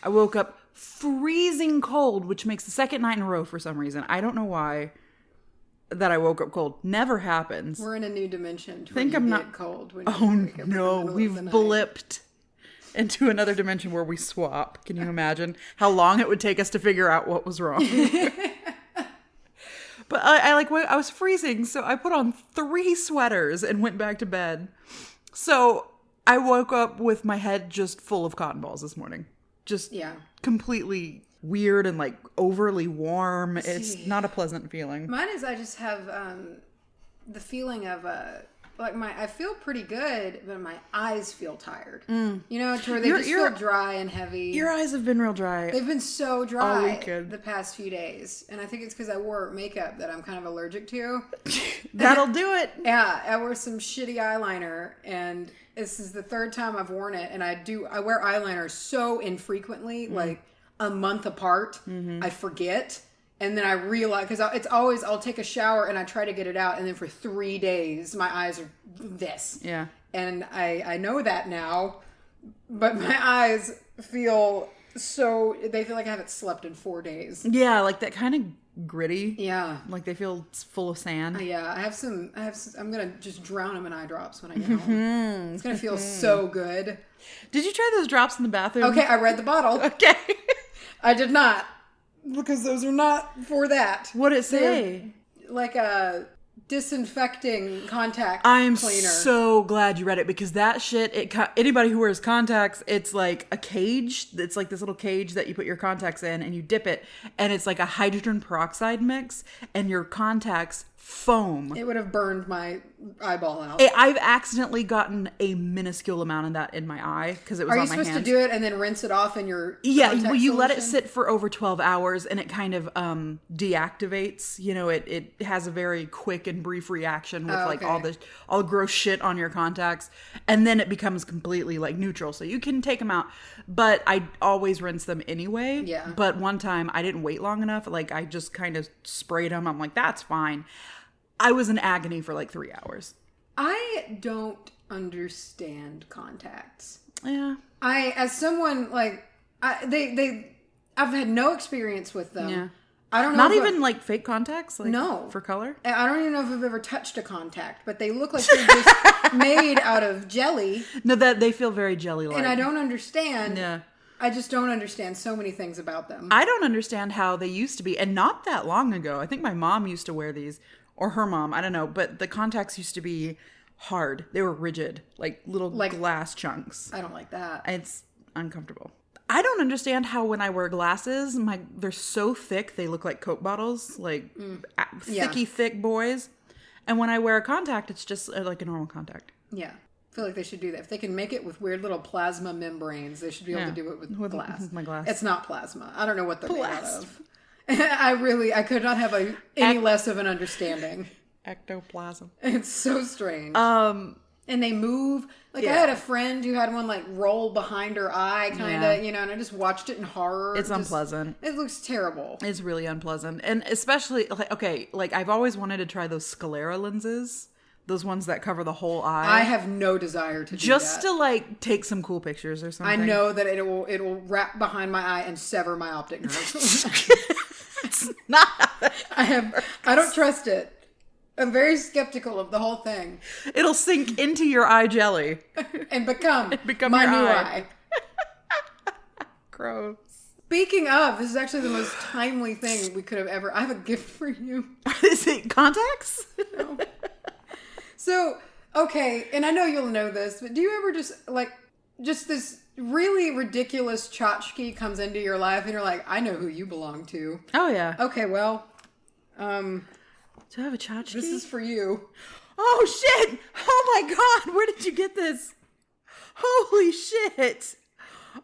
I woke up freezing cold, which makes the second night in a row for some reason. I don't know why that I woke up cold. Never happens. We're in a new dimension. Think I'm not cold. When oh no, we've blipped into another dimension where we swap. Can you imagine how long it would take us to figure out what was wrong? But I was freezing, so I put on 3 sweaters and went back to bed. So I woke up with my head just full of cotton balls this morning. Just completely weird and like overly warm. It's not a pleasant feeling. Mine is I just have the feeling of I feel pretty good, but my eyes feel tired. You know, to where they just feel dry and heavy. Your eyes have been real dry. They've been so dry all weekend. The past few days. And I think it's because I wore makeup that I'm kind of allergic to. That'll do it. Yeah, I wear some shitty eyeliner, and this is the 3rd time I've worn it. And I wear eyeliner so infrequently, like a month apart. I forget. And then I realize, because it's always, I'll take a shower and I try to get it out. And then for 3 days, my eyes are this. Yeah. And I know that now. But my eyes feel they feel like I haven't slept in 4 days. Yeah, like that kind of gritty. Yeah. Like they feel full of sand. Yeah, I'm going to just drown them in eye drops when I get home. It's going to feel so good. Did you try those drops in the bathroom? Okay, I read the bottle. Okay. I did not. Because those are not for that. What did it say? They're like a disinfecting contact I'm cleaner. so glad you read it, because that shit, anybody who wears contacts, it's like a cage. It's like this little cage that you put your contacts in and you dip it, and it's like a hydrogen peroxide mix, and your contacts foam. It would have burned my eyeball out. I've accidentally gotten a minuscule amount of that in my eye because it was on my hands. Are you supposed to do it and then rinse it off in your well, you solution? let it sit for over 12 hours and it kind of deactivates. You know, it has a very quick and brief reaction with like all the gross shit on your contacts, and then it becomes completely like neutral, so you can take them out. But I always rinse them anyway. Yeah. But one time I didn't wait long enough. Like I just kind of sprayed them. I'm like, that's fine. I was in agony for like 3 hours. I don't understand contacts. Yeah. As someone like, I've had no experience with them. Yeah. I don't know. Not even like fake contacts? Like, no. For color? I don't even know if I've ever touched a contact, but they look like they're just made out of jelly. No, that they feel very jelly-like. And I don't understand. Yeah. I just don't understand so many things about them. I don't understand how they used to be, and not that long ago. I think my mom used to wear these. Or her mom, I don't know. But the contacts used to be hard. They were rigid. Like little glass chunks. I don't like that. It's uncomfortable. I don't understand how when I wear glasses, they're so thick, they look like Coke bottles. Like thick boys. And when I wear a contact, it's just like a normal contact. Yeah. I feel like they should do that. If they can make it with weird little plasma membranes, they should be able to do it with glass. With my glass. It's not plasma. I don't know what they're made out of. I could not have any less of an understanding. Ectoplasm. It's so strange. And they move. Like I had a friend who had one like roll behind her eye, kind of, you know, and I just watched it in horror. It's unpleasant. It looks terrible. It's really unpleasant. And especially, like I've always wanted to try those sclera lenses. Those ones that cover the whole eye. I have no desire to do that. Just to like take some cool pictures or something. I know that it will wrap behind my eye and sever my optic nerve. It's not how that I don't trust it. I'm very skeptical of the whole thing. It'll sink into your eye jelly. And become my new eye. Gross. Speaking of, this is actually the most timely thing we could have ever... I have a gift for you. Is it contacts? No. So, okay, and I know you'll know this, but do you ever just this really ridiculous tchotchke comes into your life and you're like, I know who you belong to. Oh, yeah. Okay, well, do I have a tchotchke? This is for you. Oh, shit! Oh, my God! Where did you get this? Holy shit!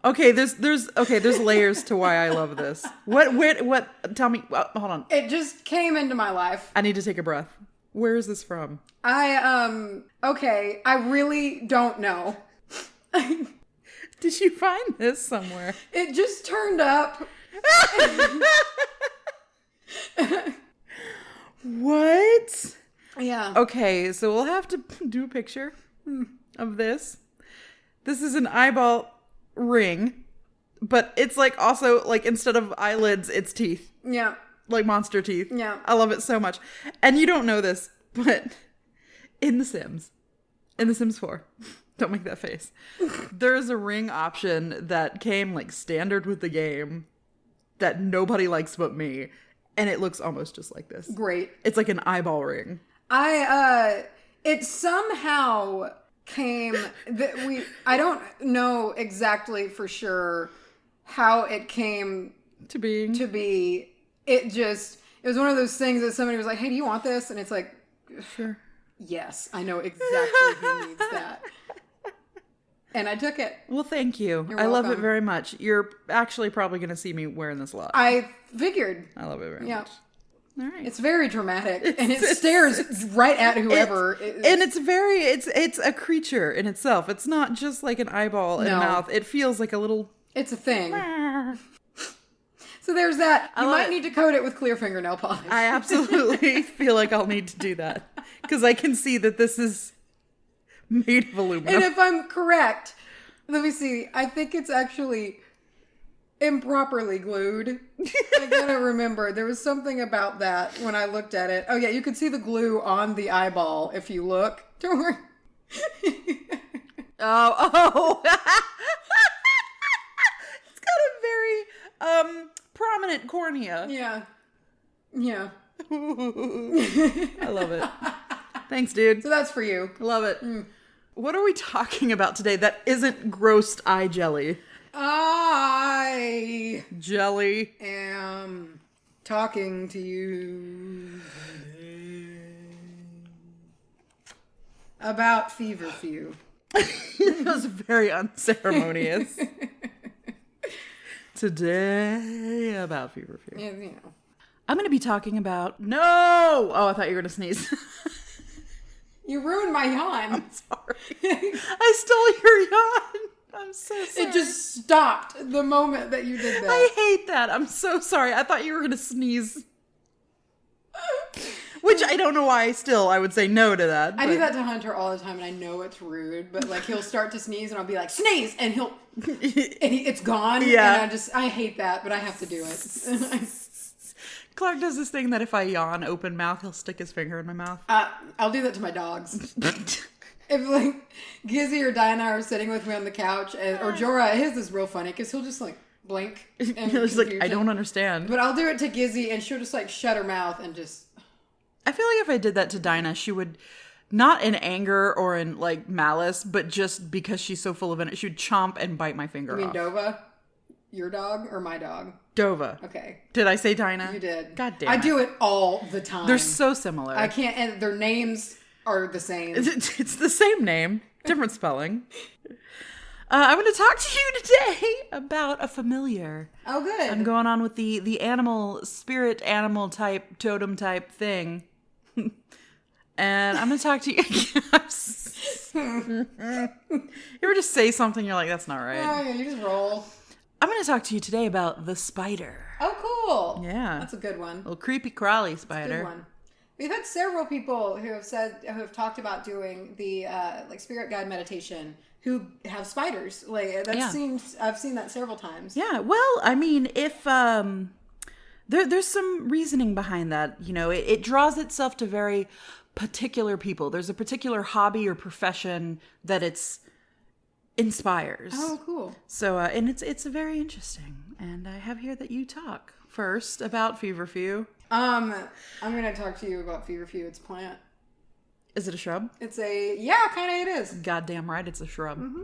Okay, there's layers to why I love this. What, tell me, hold on. It just came into my life. I need to take a breath. Where is this from? Okay, I really don't know. Did you find this somewhere? It just turned up. What? Yeah. Okay, so we'll have to do a picture of this. This is an eyeball ring. But it's like also like instead of eyelids, it's teeth. Yeah. Like monster teeth. Yeah. I love it so much. And you don't know this, but in The Sims 4, don't make that face. There's a ring option that came like standard with the game that nobody likes but me. And it looks almost just like this. Great. It's like an eyeball ring. It somehow came I don't know exactly for sure how it came to be. It was one of those things that somebody was like, hey, do you want this? And it's like, sure. Yes, I know exactly who needs that. And I took it. Well, thank you. I love it very much. You're actually probably going to see me wearing this a lot. I figured. I love it very much. All right. It's very dramatic, and it stares right at whoever. And it's a creature in itself. It's not just like an eyeball and mouth. It feels like a little... It's a thing. So there's that. You might need to coat it with clear fingernail polish. I absolutely feel like I'll need to do that. Because I can see that this is made of aluminum. And if I'm correct, let me see. I think it's actually improperly glued. I gotta remember. There was something about that when I looked at it. Oh yeah, you could see the glue on the eyeball if you look. Don't worry. Oh. It's got a very prominent cornea. Yeah. I love it. Thanks, dude. So that's for you. Love it. What are we talking about today that isn't grossed eye jelly? I jelly am talking to you about Feverfew. That was very unceremonious. Today about Feverfew. Yeah, I'm going to be talking about... No! Oh, I thought you were going to sneeze. You ruined my yawn. I'm sorry. I stole your yawn. I'm so sorry. It just stopped the moment that you did that. I hate that. I'm so sorry. I thought you were going to sneeze. Which I don't know why I would say no to that. I do that to Hunter all the time, and I know it's rude, but like he'll start to sneeze, and I'll be like, sneeze! And it's gone. Yeah. And I hate that, but I have to do it. Clark does this thing that if I yawn open mouth, he'll stick his finger in my mouth. I'll do that to my dogs. If like Gizzy or Diana are sitting with me on the couch, or Jorah, his is real funny because he'll just like blink. And he's like, I don't understand. But I'll do it to Gizzy, and she'll just like shut her mouth and just. I feel like if I did that to Dinah, she would, not in anger or in like malice, but just because she's so full of it, she would chomp and bite my finger off. You mean Dova? Your dog or my dog? Dova. Okay. Did I say Dinah? You did. God damn it. I do it all the time. They're so similar. I can't, and their names are the same. It's the same name, different spelling. I'm going to talk to you today about a familiar. Oh, good. I'm going on with the animal, spirit animal type, totem type thing. And I'm going to talk to you. You ever just say something, you're like, that's not right. Oh, yeah, you just roll. I'm going to talk to you today about the Spyder. Oh, cool. Yeah. That's a good one. Little creepy crawly spider. That's a good one. We've had several people who have talked about doing the like spirit guide meditation who have spiders. Like I've seen that several times. Yeah. Well, I mean, if there's some reasoning behind that, you know, it draws itself to very particular people. There's a particular hobby or profession that it's inspires. Oh, cool. So, and it's very interesting. And I have here that you talk first about Feverfew. I'm going to talk to you about Feverfew. It's a plant. Is it a shrub? Kind of it is. Goddamn right, it's a shrub. Mm-hmm.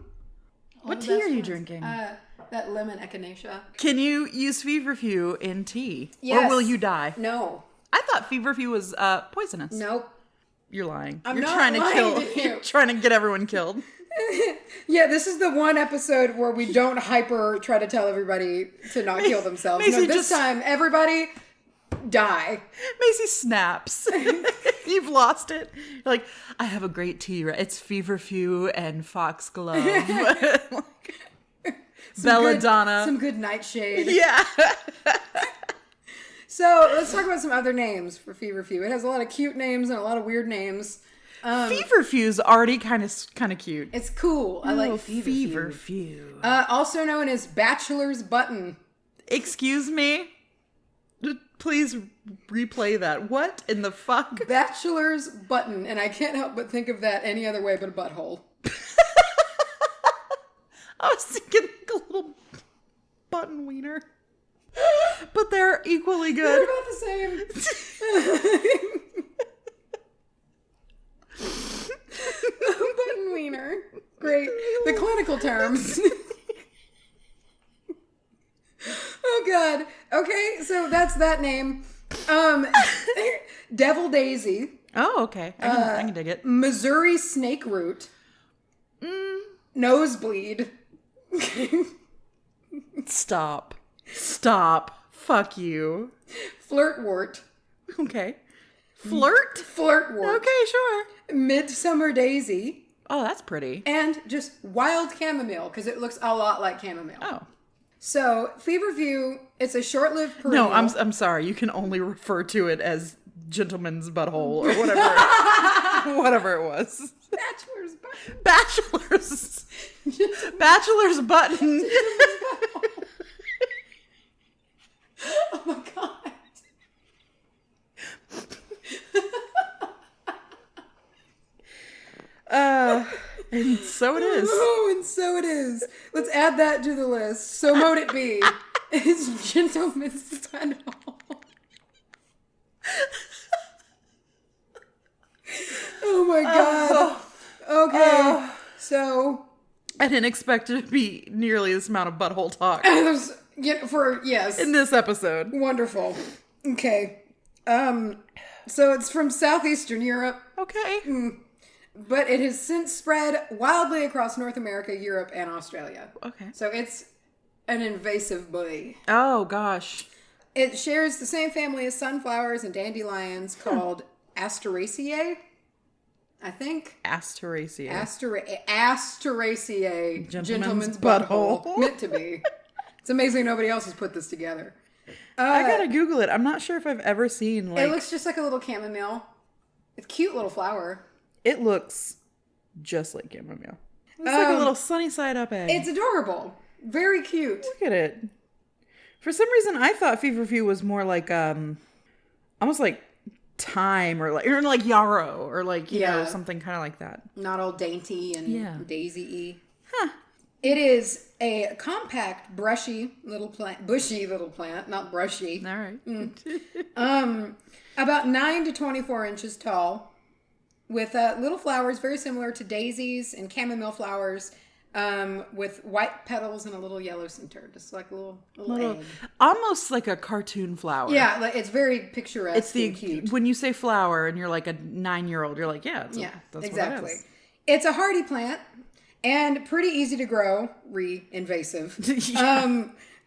What tea are you drinking? That lemon echinacea. Can you use Feverfew in tea? Yes. Or will you die? No. I thought Feverfew was poisonous. Nope. You're lying. I'm You're not trying to lying kill. to you. You're trying to get everyone killed. Yeah, this is the one episode where we don't hyper try to tell everybody to not kill themselves. Macy, no, this time, everybody die. Macy snaps. You've lost it. You're like, I have a great tea. It's Feverfew and Foxglove. Belladonna. Some good nightshade. Yeah. So let's talk about some other names for Feverfew. It has a lot of cute names and a lot of weird names. Feverfew's already kind of cute. It's cool. I like Feverfew. Also known as Bachelor's Button. Excuse me? Please replay that. What in the fuck? Bachelor's Button. And I can't help but think of that any other way but a butthole. I was thinking like a little button wiener. But they're equally good. They're about the same. Button wiener. Great. The clinical terms. Oh God. Okay, so that's that name. Devil Daisy. Oh, okay. I can dig it. Missouri Snake Root. Nosebleed. Stop. Fuck you. Flirtwort. Okay. Flirtwort. Okay, sure. Midsummer Daisy. Oh, that's pretty. And just wild chamomile, because it looks a lot like chamomile. Oh. So, Feverfew, it's a short-lived perennial. No, I'm sorry. You can only refer to it as gentleman's butthole or whatever. Whatever it was. Bachelor's button. Bachelor's button. Oh my God. And so it is. Oh, and so it is. Let's add that to the list. So mote it be. It's gentleman's butthole. Oh my God. Okay. So. I didn't expect it to be nearly this amount of butthole talk. Yes. In this episode. Wonderful. Okay. So it's from southeastern Europe. Okay. But it has since spread wildly across North America, Europe, and Australia. Okay. So it's an invasive boy. Oh, gosh. It shares the same family as sunflowers and dandelions called Asteraceae, I think. Asteraceae. Asteraceae. Gentleman's butthole. Meant to be. It's amazing nobody else has put this together. I gotta Google it. I'm not sure if I've ever seen, It looks just like a little chamomile. It's a cute little flower. It looks just like chamomile. It's like a little sunny side up egg. It's adorable. Very cute. Look at it. For some reason, I thought Feverfew was more like, almost like thyme or like yarrow or like, you know, something kind of like that. Not all dainty and daisy-y. Huh. It is a compact, bushy little plant, not brushy. All right. About 9 to 24 inches tall, with little flowers very similar to daisies and chamomile flowers, with white petals and a little yellow center, just like a little egg. Almost like a cartoon flower. Yeah, it's very picturesque. It's cute. When you say flower and you're like a 9-year-old, you're like, that's exactly. What it is. It's a hardy plant and pretty easy to grow. Invasive.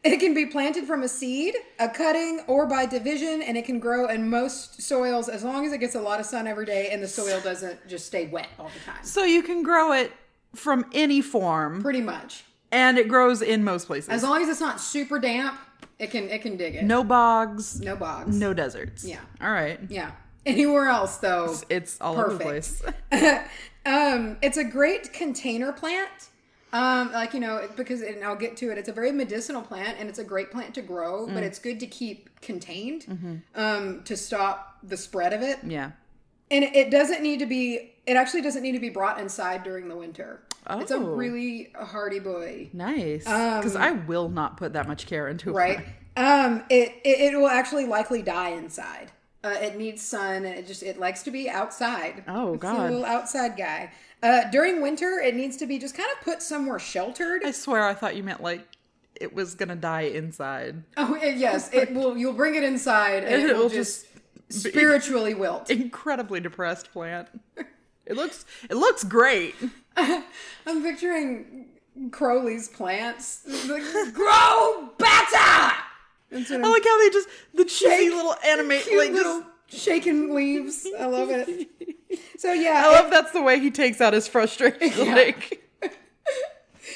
It can be planted from a seed, a cutting, or by division, and it can grow in most soils as long as it gets a lot of sun every day and the soil doesn't just stay wet all the time. So you can grow it from any form. Pretty much. And it grows in most places. As long as it's not super damp, it can dig it. No bogs. No deserts. Yeah. All right. Yeah. Anywhere else, though, it's all over the place. It's a great container plant. Because, and I'll get to it, it's a very medicinal plant and it's a great plant to grow, but it's good to keep contained, to stop the spread of it. Yeah. And it actually doesn't need to be brought inside during the winter. Oh. It's a really hardy boy. Nice. Because I will not put that much care into it. Right. It will actually likely die inside. It needs sun and it likes to be outside. Oh, God. It's a little outside guy. During winter, it needs to be just kind of put somewhere sheltered. I swear I thought you meant like it was going to die inside. Oh, yes. You'll bring it inside and it will just spiritually wilt. Incredibly depressed plant. It looks great. I'm picturing Crowley's plants. Grow better! I like how they just, the cheesy little animate, like little shaking leaves. I love it. So yeah. I love that's the way he takes out his frustration. Yeah. Like.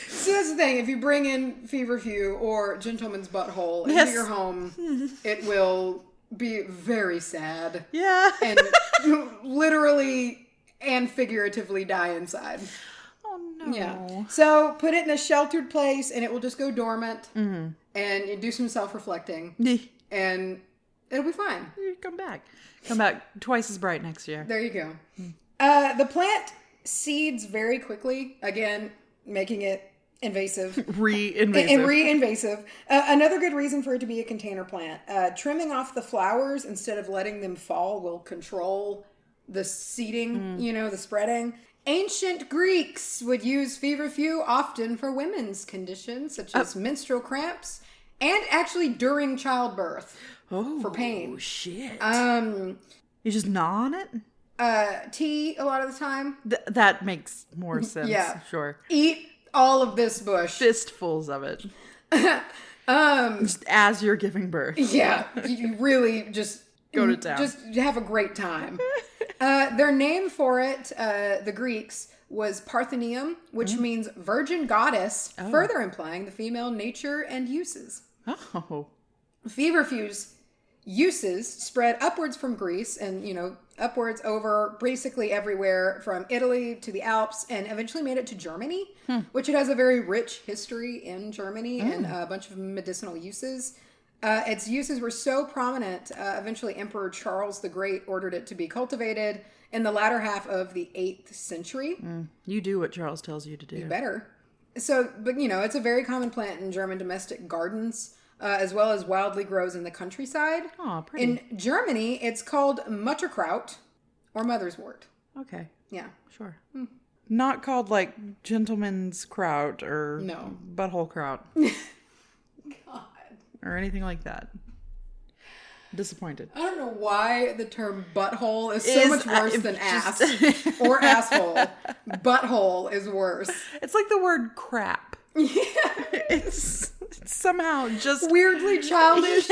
So that's the thing. If you bring in Feverfew or Gentleman's Butthole into your home, it will be very sad. Yeah. And literally and figuratively die inside. Oh, no. Yeah. So put it in a sheltered place and it will just go dormant. Mm-hmm. And you do some self-reflecting. And it'll be fine. You come back. Come back twice as bright next year. There you go. The plant seeds very quickly. Again, making it invasive. Re-invasive. Another good reason for it to be a container plant. Trimming off the flowers instead of letting them fall will control the seeding, the spreading. Ancient Greeks would use feverfew often for women's conditions, such as menstrual cramps, and actually during childbirth for pain. Oh, shit. You just gnaw on it? Tea, a lot of the time. That makes more sense. Yeah. Sure. Eat all of this bush. Fistfuls of it. Just as you're giving birth. Yeah. You really just... Go to town. Just have a great time. Their name for it, the Greeks, was Parthenium, which means virgin goddess, further implying the female nature and uses. Oh. Feverfew's uses spread upwards from Greece and, upwards over basically everywhere from Italy to the Alps and eventually made it to Germany, which it has a very rich history in Germany and a bunch of medicinal uses. Its uses were so prominent, eventually Emperor Charles the Great ordered it to be cultivated in the latter half of the 8th century. You do what Charles tells you to do. You better. So, but it's a very common plant in German domestic gardens, as well as wildly grows in the countryside. Oh, pretty. In Germany, it's called Mutterkraut or mother's wort. Okay. Yeah. Sure. Not called like gentleman's kraut or butthole kraut. God. Or anything like that. Disappointed. I don't know why the term butthole is so much worse than ass or asshole. Butthole is worse. It's like the word crap. Yeah. It's somehow just... weirdly childish.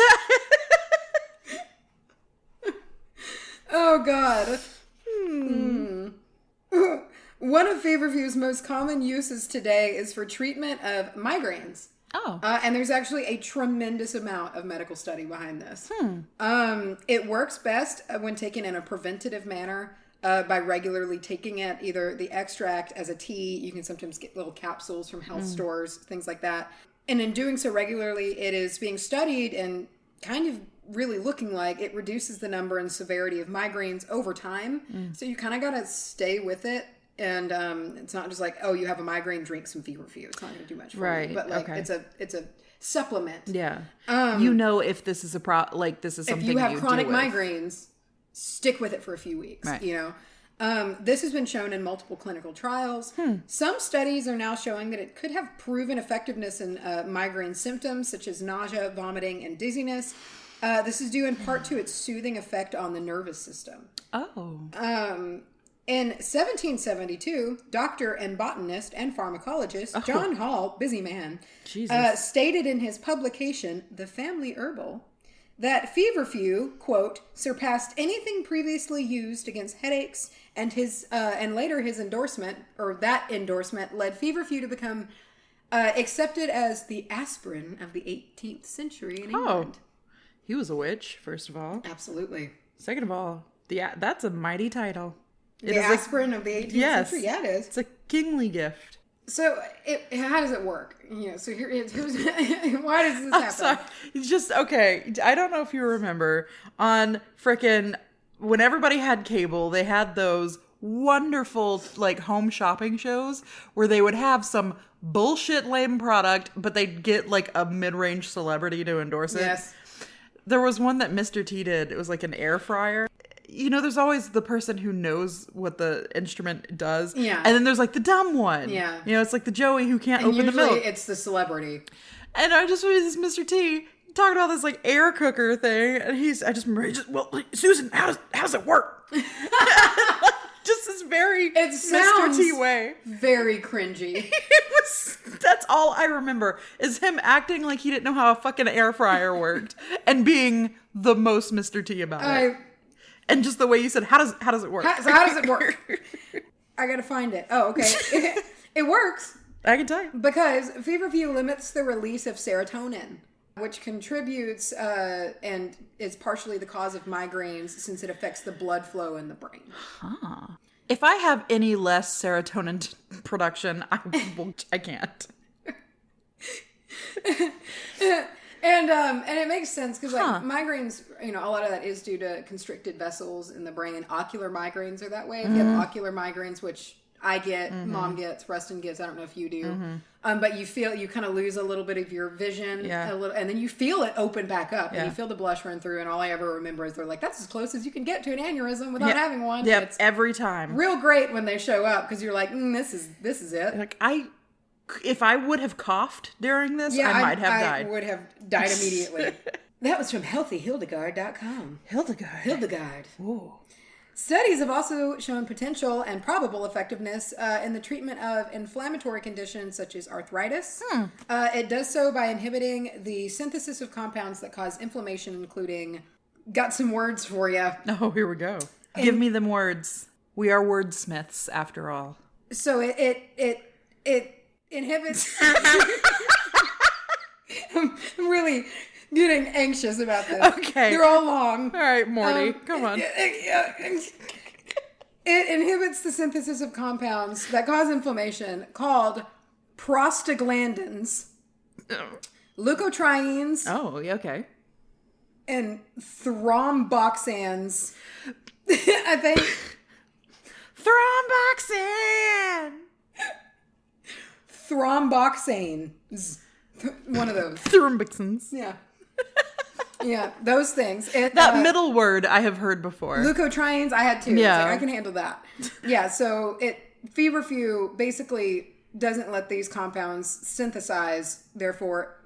Oh, God. One of Feverfew's most common uses today is for treatment of migraines. Oh. And there's actually a tremendous amount of medical study behind this. It works best when taken in a preventative manner by regularly taking it, either the extract as a tea. You can sometimes get little capsules from health stores, things like that. And in doing so regularly, it is being studied and kind of really looking like it reduces the number and severity of migraines over time. So you kind of got to stay with it. And it's not just like, oh, you have a migraine, drink some feverfew. It's not going to do much for you. But like, it's a supplement. Yeah. If this is this is something if you have chronic migraines, stick with it for a few weeks. Right. This has been shown in multiple clinical trials. Some studies are now showing that it could have proven effectiveness in migraine symptoms such as nausea, vomiting, and dizziness. This is due in part to its soothing effect on the nervous system. Oh. In 1772, doctor and botanist and pharmacologist John Hall, busy man, stated in his publication, The Family Herbal, that feverfew, quote, surpassed anything previously used against headaches, and later his endorsement led feverfew to become accepted as the aspirin of the 18th century in England. He was a witch, first of all. Absolutely. Second of all, that's a mighty title. The aspirin of the 18th century? Yeah, it is. It's a kingly gift. So, how does it work? So here's why does this happen? Sorry. It's just, okay, I don't know if you remember, on frickin' when everybody had cable, they had those wonderful, like, home shopping shows where they would have some bullshit lame product, but they'd get, like, a mid-range celebrity to endorse it. Yes. There was one that Mr. T did. It was like an air fryer. There's always the person who knows what the instrument does. Yeah. And then there's like the dumb one. Yeah. It's like the Joey who can't open the milk. Usually it's the celebrity. And I just remember this Mr. T talking about this like air cooker thing. And Susan, how does it work? Just this very Mr. T way. Very cringy. That's all I remember is him acting like he didn't know how a fucking air fryer worked and being the most Mr. T about it. And just the way you said, how does it work? How does it work? I gotta find it. Oh, okay. It works. I can tell you. Because feverfew limits the release of serotonin, which contributes and is partially the cause of migraines since it affects the blood flow in the brain. Huh. If I have any less serotonin production, I can't. And it makes sense because like migraines, a lot of that is due to constricted vessels in the brain. Ocular migraines are that way. If you have ocular migraines, which I get, Mom gets, Rustin gets, I don't know if you do, but you kind of lose a little bit of your vision, and then you feel it open back up, and you feel the blush run through, and all I ever remember is they're like, that's as close as you can get to an aneurysm without having one. Yep, every time. Real great when they show up because you're like, this is it. Like if I would have coughed during this, I might have died. I would have died immediately. That was from healthyhildegard.com. Hildegard. Ooh. Studies have also shown potential and probable effectiveness in the treatment of inflammatory conditions such as arthritis. It does so by inhibiting the synthesis of compounds that cause inflammation, including... Got some words for you. Oh, here we go. Give me them words. We are wordsmiths, after all. So it inhibits... I'm really getting anxious about this. Okay. They're all long. All right, Morty, come on. It inhibits the synthesis of compounds that cause inflammation called prostaglandins, leukotrienes, okay, and thromboxanes. I think. Thromboxanes. One of those. Thromboxanes. Yeah. Yeah, those things. That middle word I have heard before. Leukotrienes, I had too. Yeah. I can handle that. Yeah, so Feverfew basically doesn't let these compounds synthesize, therefore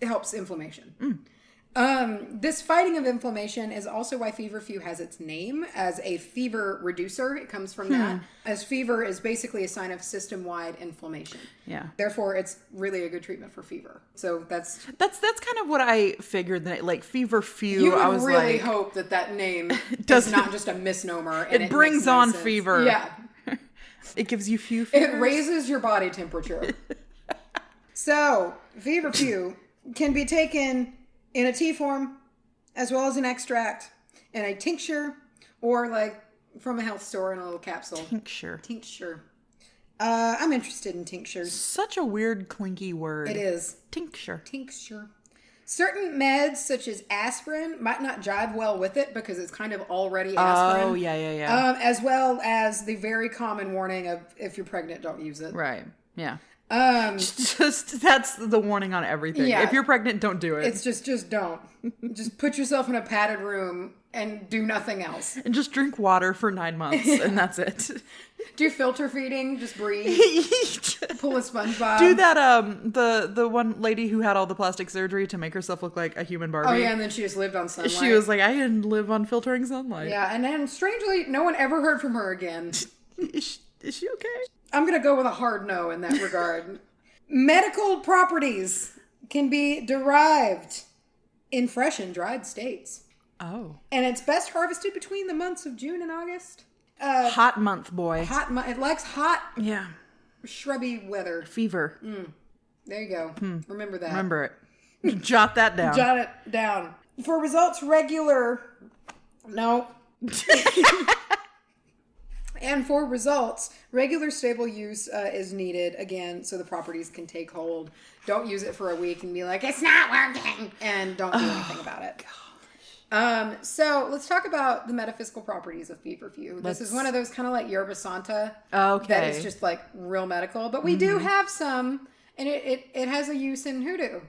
it helps inflammation. This fighting of inflammation is also why Feverfew has its name as a fever reducer. It comes from that, as fever is basically a sign of system-wide inflammation. Yeah. Therefore, it's really a good treatment for fever. So that's kind of what I figured. That like Feverfew, you would I was really like, hope that name is not just a misnomer. And it brings on fever. Yeah. It gives you few fevers. It raises your body temperature. So, Feverfew can be taken in a tea form, as well as an extract, and a tincture, or like from a health store in a little capsule. Tincture. I'm interested in tinctures. Such a weird, clinky word. It is. Tincture. Certain meds, such as aspirin, might not jive well with it because it's kind of already aspirin. Oh, yeah. As well as the very common warning of if you're pregnant, don't use it. Right. Yeah. Just that's the warning on everything. Yeah. If you're pregnant, don't do it. It's just don't. Just put yourself in a padded room and do nothing else. And just drink water for 9 months, and that's it. Do filter feeding. Just breathe. Pull a SpongeBob. Do that. The one lady who had all the plastic surgery to make herself look like a human Barbie. Oh yeah, and then she just lived on sunlight. She was like, I can live on filtering sunlight. Yeah, and then strangely, no one ever heard from her again. Is she okay? I'm going to go with a hard no in that regard. Medical properties can be derived in fresh and dried states. Oh. And it's best harvested between the months of June and August. Hot month, boy. It likes hot, yeah, shrubby weather. Fever. There you go. Remember that. Remember it. Jot that down. Jot it down. For results, And for results, regular stable use is needed, again, so the properties can take hold. Don't use it for a week and be like, it's not working, and don't do anything about it. So let's talk about the metaphysical properties of Feverfew. This is one of those kind of like yerba santa. Okay. That is just like real medical. But we do have some, and it has a use in hoodoo.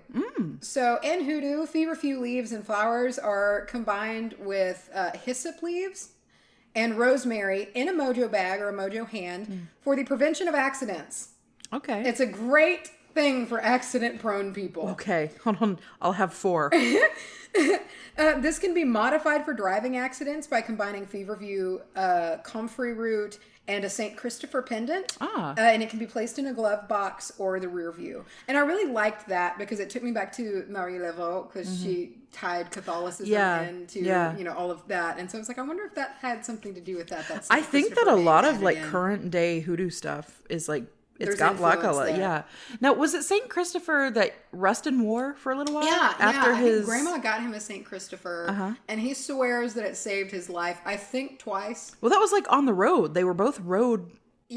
So in hoodoo, Feverfew leaves and flowers are combined with hyssop leaves and rosemary in a mojo bag or a mojo hand for the prevention of accidents. Okay. It's a great thing for accident-prone people. Okay. Hold on. I'll have 4. This can be modified for driving accidents by combining Feverfew, comfrey root, and a St. Christopher pendant. And it can be placed in a glove box or the rear view. And I really liked that because it took me back to Marie Laveau because she tied Catholicism into all of that. And so I was like, I wonder if that had something to do with that. I think that a lot of like current day hoodoo stuff is like It's got black a lot, yeah. Now, was it St. Christopher that Rustin wore for a little while? Yeah, after his grandma got him a St. Christopher, and he swears that it saved his life, I think twice. Well, that was like on the road. They were both road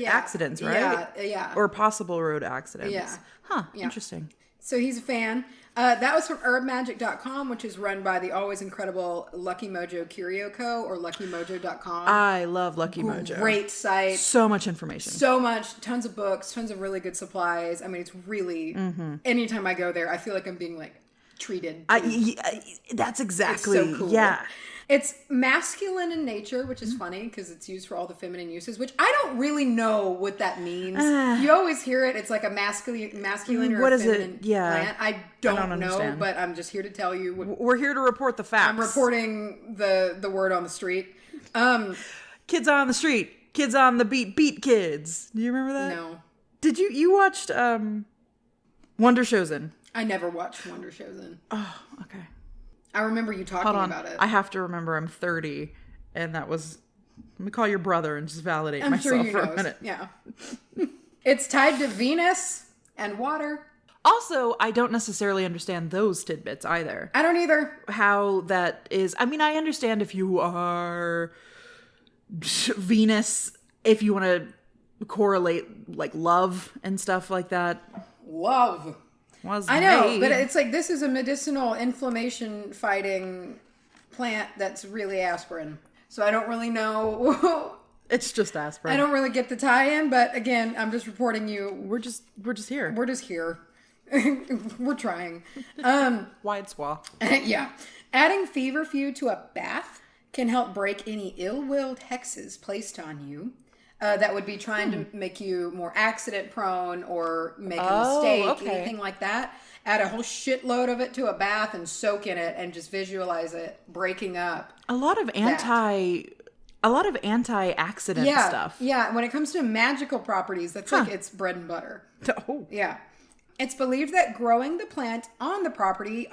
accidents, right? Yeah. Or possible road accidents. Yeah. Huh, interesting. So he's a fan. That was from herbmagic.com, which is run by the always incredible Lucky Mojo Curio Co. or luckymojo.com. I love Lucky Mojo. Great site. So much information. So much. Tons of books. Tons of really good supplies. I mean, it's really... Anytime I go there, I feel like I'm being, like, treated. That's exactly... It's so cool. Yeah. It's masculine in nature, which is funny because it's used for all the feminine uses, which I don't really know what that means. You always hear it. It's like a masculine or a feminine plant. I don't know, but I'm just here to tell you. We're here to report the facts. I'm reporting the word on the street. Kids on the street. Kids on the beat kids. Do you remember that? No. Did you watched Wonder Chosen? I never watched Wonder Chosen. Oh, okay. I remember you talking about it. I have to remember I'm 30, and that was... Let me call your brother and just validate I'm myself sure for a minute. Yeah. It's tied to Venus and water. Also, I don't necessarily understand those tidbits either. I don't either. How that is... I mean, I understand if you are Venus, if you want to correlate, like, love and stuff like that. Love. I know, but it's like this is a medicinal inflammation fighting plant that's really aspirin. So I don't really know. It's just aspirin. I don't really get the tie-in, but again, I'm just reporting you. We're just here. We're just here. We're trying. Wide swath. Yeah. Adding Feverfew to a bath can help break any ill-willed hexes placed on you. That would be trying to make you more accident prone or make a mistake, anything like that. Add a whole shitload of it to a bath and soak in it and just visualize it breaking up. A lot of anti-accident stuff. Yeah, when it comes to magical properties, that's like its bread and butter. Oh. Yeah. It's believed that growing the plant on the property,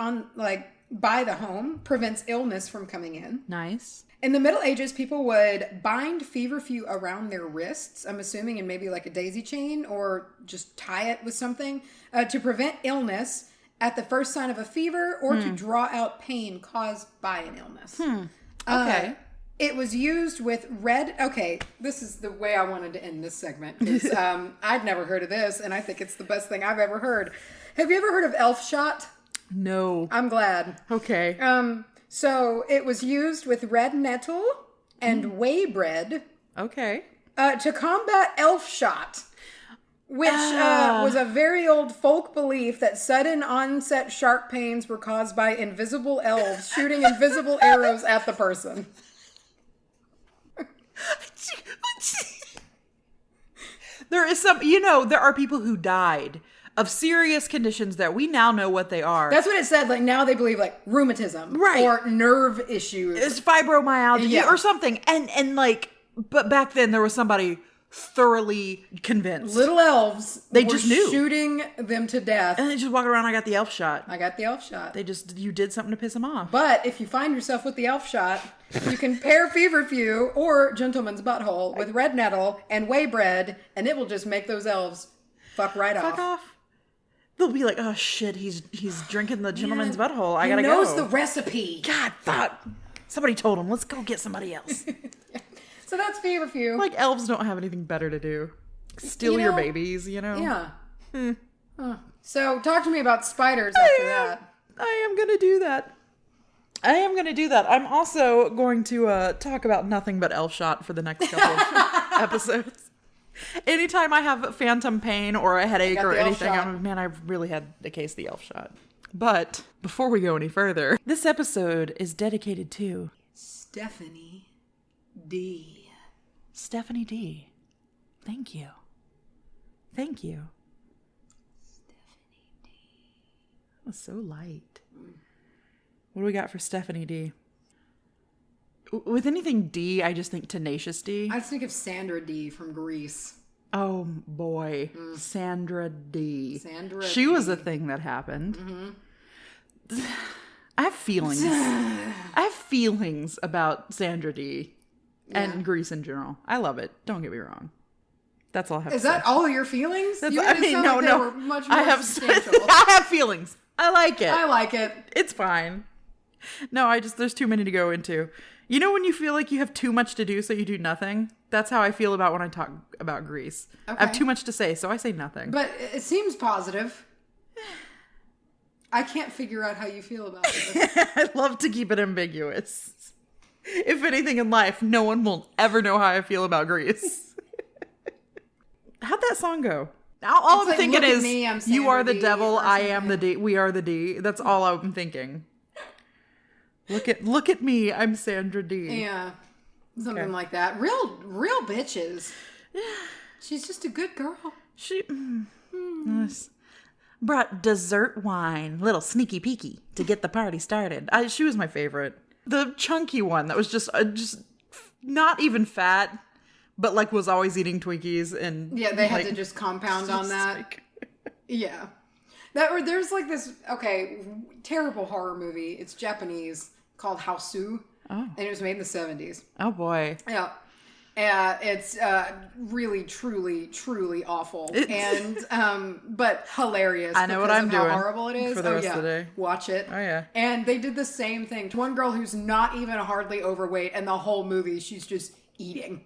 by the home, prevents illness from coming in. Nice. In the Middle Ages, people would bind feverfew around their wrists, I'm assuming in maybe like a daisy chain, or just tie it with something to prevent illness at the first sign of a fever or to draw out pain caused by an illness. Okay. It was used with red... Okay, this is the way I wanted to end this segment. Because I'd never heard of this, and I think it's the best thing I've ever heard. Have you ever heard of elf shot? No. I'm glad. Okay. So it was used with red nettle and whey bread. Okay. To combat elf shot, which was a very old folk belief that sudden onset sharp pains were caused by invisible elves shooting invisible arrows at the person. There is some, there are people who died of serious conditions that we now know what they are. That's what it said. Like now they believe like rheumatism, right, or nerve issues. It's fibromyalgia or something. And but back then there was somebody thoroughly convinced. Little elves. They just knew, shooting them to death, and they just walk around. I got the elf shot. You did something to piss them off. But if you find yourself with the elf shot, you can pair Feverfew or Gentleman's Butthole with red nettle and whey bread, and it will just make those elves fuck off. They'll be like, oh shit, he's drinking the Gentleman's Butthole. I gotta go. He knows the recipe. God, fuck. Somebody told him, let's go get somebody else. So that's Feverfew. Like elves don't have anything better to do. Steal your babies, Yeah. Huh. So talk to me about spiders after that. I am gonna do that. I'm also going to talk about nothing but elf shot for the next couple of episodes. Anytime I have phantom pain or a headache or anything, I really had a case of the elf shot. But before we go any further, this episode is dedicated to Stephanie D. Stephanie D. Thank you. Stephanie D. That was so light. What do we got for Stephanie D? With anything D, I just think Tenacious D. I just think of Sandra D from Grease. Oh, boy. Sandra D. She was a thing that happened. Mm-hmm. I have feelings. About Sandra D and Grease in general. I love it. Don't get me wrong. That's all I have to Is say. that all your feelings? That's, You I mean, no, they no. were much more I have substantial. I have feelings. I like it. I like it. It's fine. No, there's too many to go into. You know when you feel like you have too much to do, so you do nothing? That's how I feel about when I talk about Grease. Okay. I have too much to say, so I say nothing. But it seems positive. I can't figure out how you feel about this. I love to keep it ambiguous. If anything in life, no one will ever know how I feel about Grease. How'd that song go? All I'm like, thinking look at is, me, I'm you are the Sandra D, devil, or I am the something. D, we are the D. That's all I'm thinking. Look at me, I'm Sandra D. Yeah. Something like that. Real bitches. She's just a good girl. She brought dessert wine, little sneaky peeky, to get the party started. She was my favorite. The chunky one that was just not even fat, but like was always eating Twinkies and Yeah, they had to just compound on that. Like, Yeah. There's like this, terrible horror movie. It's Japanese called Houseu. Oh. And it was made in the 70s. oh boy. Yeah. It's really, truly, truly awful. But hilarious. I know what because I'm of doing how horrible it is. for the rest of the day. Watch it. Oh, yeah. And they did the same thing to one girl who's not even hardly overweight, and the whole movie she's just eating.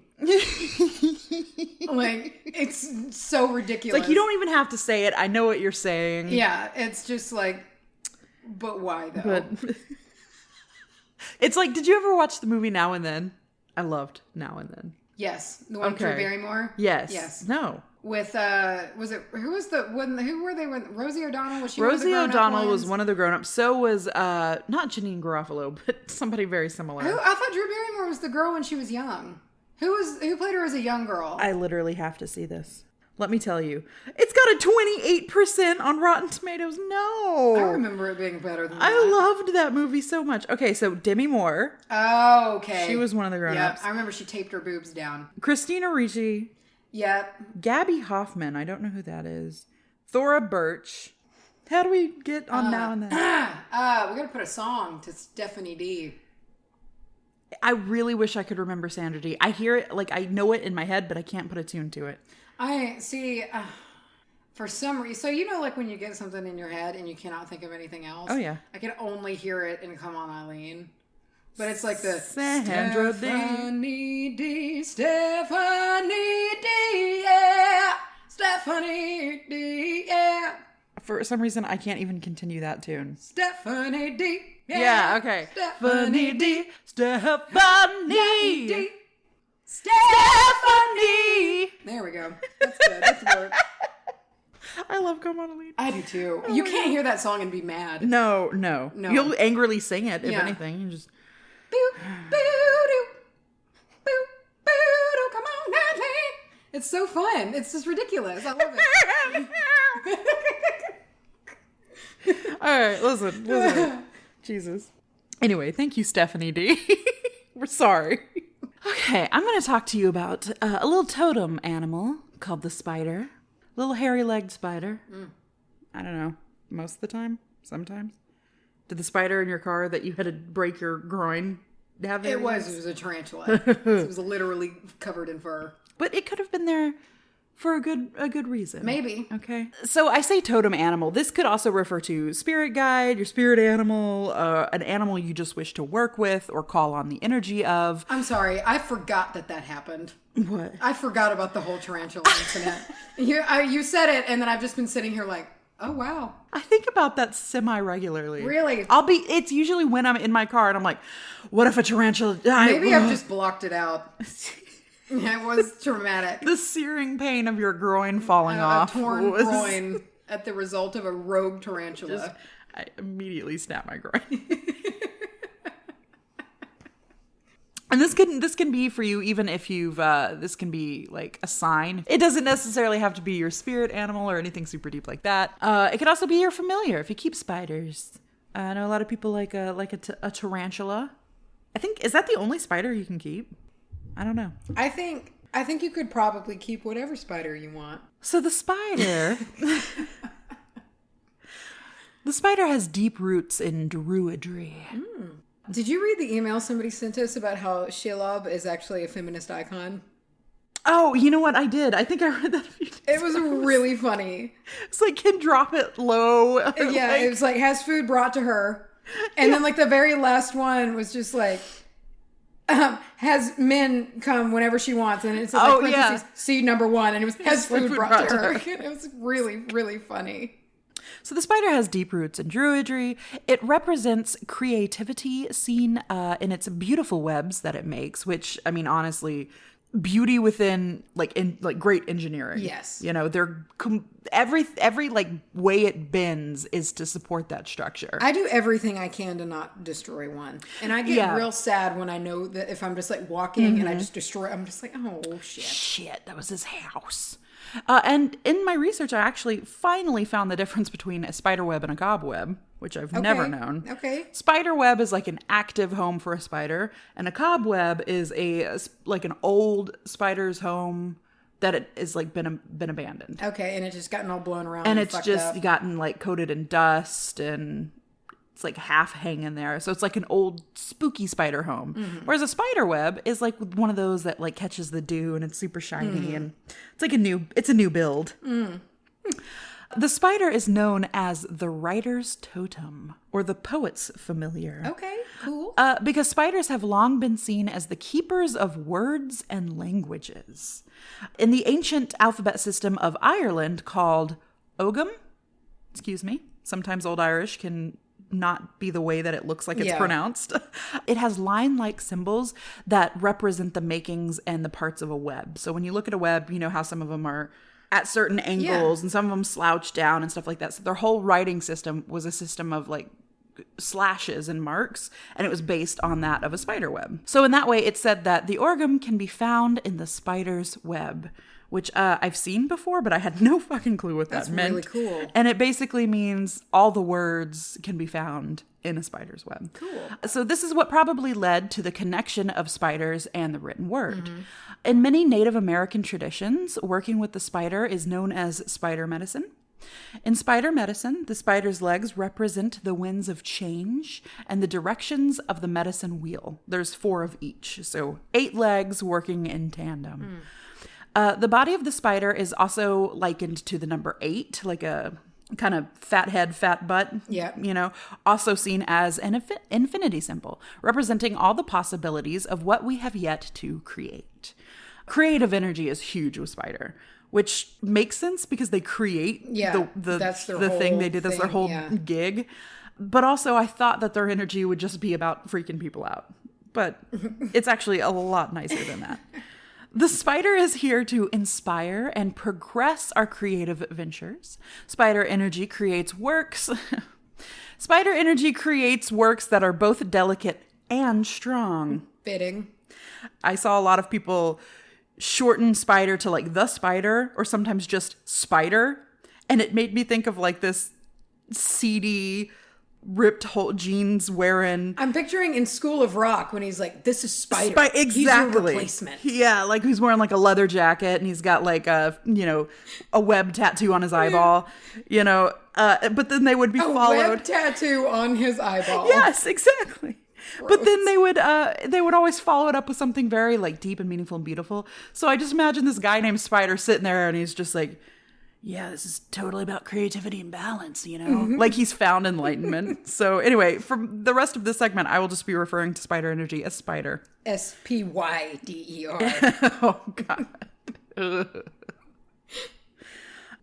Like, it's so ridiculous. It's like, you don't even have to say it. I know what you're saying. Yeah, it's just like, but why though? But it's like, did you ever watch the movie Now and Then? I loved Now and Then. Yes, the one with Drew Barrymore. Yes. Yes. No. With who were they when Rosie O'Donnell was she? Rosie one of the O'Donnell grown-up was ones? one of the grown-ups. So was not Janine Garofalo, but somebody very similar. Who? I thought Drew Barrymore was the girl when she was young. Who played her as a young girl? I literally have to see this. Let me tell you. It's got a 28% on Rotten Tomatoes. No. I remember it being better than that. I loved that movie so much. Okay, so Demi Moore. Oh, okay. She was one of the grown-ups. Yeah, I remember she taped her boobs down. Christina Ricci. Yep. Gabby Hoffman. I don't know who that is. Thora Birch. How do we get on Now and Then? We gotta put a song to Stephanie D. I really wish I could remember Sandra D. I hear it, like I know it in my head, but I can't put a tune to it. I see. For some reason, so you know, like when you get something in your head and you cannot think of anything else. Oh yeah. I can only hear it in "Come On, Eileen," but it's like the Sandra D. Stephanie D. Stephanie D. Yeah, Stephanie D. Yeah. For some reason, I can't even continue that tune. Stephanie D. Yeah, okay. Stephanie D. Stephanie D. Stephanie. There we go. That's good. That's work. I love Come On, Eileen. I do too. You can't hear that song and be mad. No. You'll angrily sing it, if Yeah. anything. You just... Boo, boo, doo. Boo, boo, doo. Come on, Eileen. It's so fun. It's just ridiculous. I love it. All right, listen. Jesus. Anyway, thank you, Stephanie D. We're sorry. Okay, I'm going to talk to you about a little totem animal called the Spyder. Little hairy-legged spider. I don't know. Most of the time? Sometimes? Did the spider in your car that you had to break your groin have It hairy was legs? a tarantula. It was literally covered in fur. But it could have been there for a good reason. Maybe. Okay. So I say totem animal. This could also refer to spirit guide, your spirit animal, an animal you just wish to work with or call on the energy of. I'm sorry. I forgot that happened. What? I forgot about the whole tarantula incident. You said it, and then I've just been sitting here like, oh, wow. I think about that semi-regularly. Really? It's usually when I'm in my car and I'm like, what if a tarantula died? Maybe I've just blocked it out. It was traumatic. The searing pain of your groin falling A off. torn groin at the result of a rogue tarantula. I immediately snap my groin. And this can be for you even if you've this can be like a sign. It doesn't necessarily have to be your spirit animal or anything super deep like that. It could also be your familiar if you keep spiders. I know a lot of people like a tarantula. Is that the only spider you can keep? I don't know. I think you could probably keep whatever spider you want. So the spider the spider has deep roots in druidry. Did you read the email somebody sent us about how Shelob is actually a feminist icon? Oh, you know what? I did. I think I read that a few days It was really funny. It's like, can drop it low. Yeah, it was like, has food brought to her. And then like the very last one was just like, has men come whenever she wants. And it's like, seed number 1. And it was, has food brought to her. It was really, really funny. So the spider has deep roots in druidry. It represents creativity seen in its beautiful webs that it makes, which, I mean, honestly, beauty within like great engineering. Yes. You know, they're every like way it bends is to support that structure. I do everything I can to not destroy one. And I get real sad when I know that if I'm just like walking and I just destroy, I'm just like, oh shit. Shit, that was his house. And in my research, I actually finally found the difference between a spider web and a cobweb, which I've never known. Okay. Spider web is like an active home for a spider, and a cobweb is like an old spider's home that it is like been abandoned. Okay, and it's just gotten all blown around. And it's just gotten like coated in dust, and it's like half hanging there. So it's like an old spooky spider home. Mm-hmm. Whereas a spider web is like one of those that like catches the dew and it's super shiny and it's like a new build. Mm. The spider is known as the writer's totem or the poet's familiar. Okay, cool. Because spiders have long been seen as the keepers of words and languages. In the ancient alphabet system of Ireland called Ogham, sometimes Old Irish can not be the way that it looks like it's pronounced. It has line-like symbols that represent the makings and the parts of a web. So when you look at a web, you know how some of them are at certain angles and some of them slouch down and stuff like that. So their whole writing system was a system of like slashes and marks, and it was based on that of a spider web. So in that way, it said that the orgum can be found in the spider's web, which I've seen before, but I had no fucking clue what that meant. That's really cool. And it basically means all the words can be found in a spider's web. Cool. So this is what probably led to the connection of spiders and the written word. Mm-hmm. In many Native American traditions, working with the spider is known as spider medicine. In spider medicine, the spider's legs represent the winds of change and the directions of the medicine wheel. There's 4 of each, so 8 legs working in tandem. The body of the spider is also likened to the number 8, like a kind of fat head, fat butt. Yeah. You know, also seen as an infinity symbol, representing all the possibilities of what we have yet to create. Creative energy is huge with spider, which makes sense because they create the thing they did. That's their whole gig. But also I thought that their energy would just be about freaking people out. But it's actually a lot nicer than that. The spider is here to inspire and progress our creative ventures. Spider energy creates works. Spider energy creates works that are both delicate and strong. Fitting. I saw a lot of people shorten spider to like the spider or sometimes just spider. And it made me think of like this seedy, ripped whole jeans wearing. I'm picturing in School of Rock when he's like, this is Spyder. Exactly. He's your replacement. Yeah, like he's wearing like a leather jacket and he's got like a web tattoo on his eyeball, but then they would be followed. A web tattoo on his eyeball. Yes, exactly. Gross. But then they would always follow it up with something very like deep and meaningful and beautiful. So I just imagine this guy named Spyder sitting there and he's just like, yeah, this is totally about creativity and balance, Mm-hmm. Like he's found enlightenment. So anyway, for the rest of this segment, I will just be referring to spider energy as spider. Spyder. Oh, God.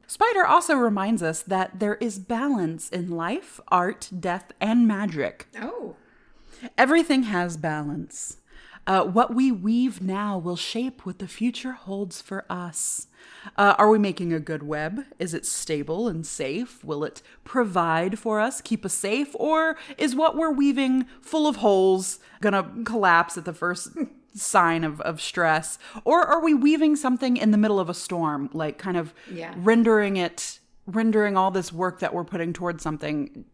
Spider also reminds us that there is balance in life, art, death, and magic. Oh. Everything has balance. What we weave now will shape what the future holds for us. Are we making a good web? Is it stable and safe? Will it provide for us, keep us safe? Or is what we're weaving full of holes gonna collapse at the first sign of stress? Or are we weaving something in the middle of a storm, like kind of rendering all this work that we're putting towards something?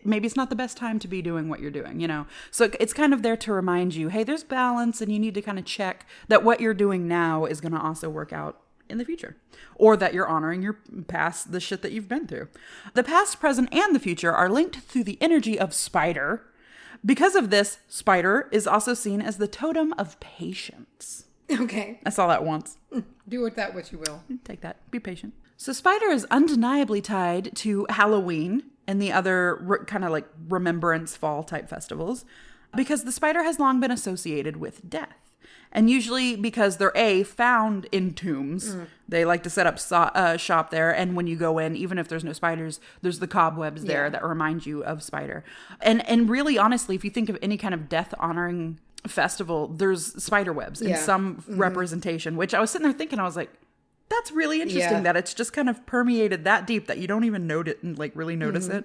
Maybe it's not the best time to be doing what you're doing, So it's kind of there to remind you, hey, there's balance and you need to kind of check that what you're doing now is going to also work out in the future, or that you're honoring your past, the shit that you've been through. The past, present, and the future are linked through the energy of spider. Because of this, spider is also seen as the totem of patience. Okay. I saw that once. Do with that what you will. Take that. Be patient. So Spyder is undeniably tied to Halloween and the other kind of like remembrance fall type festivals because the spider has long been associated with death. And usually because they're found in tombs, they like to set up shop there. And when you go in, even if there's no spiders, there's the cobwebs there that remind you of Spyder. And really, honestly, if you think of any kind of death honoring festival, there's spider webs in some representation, which I was sitting there thinking, I was like, that's really interesting that it's just kind of permeated that deep that you don't even notice and like really notice it.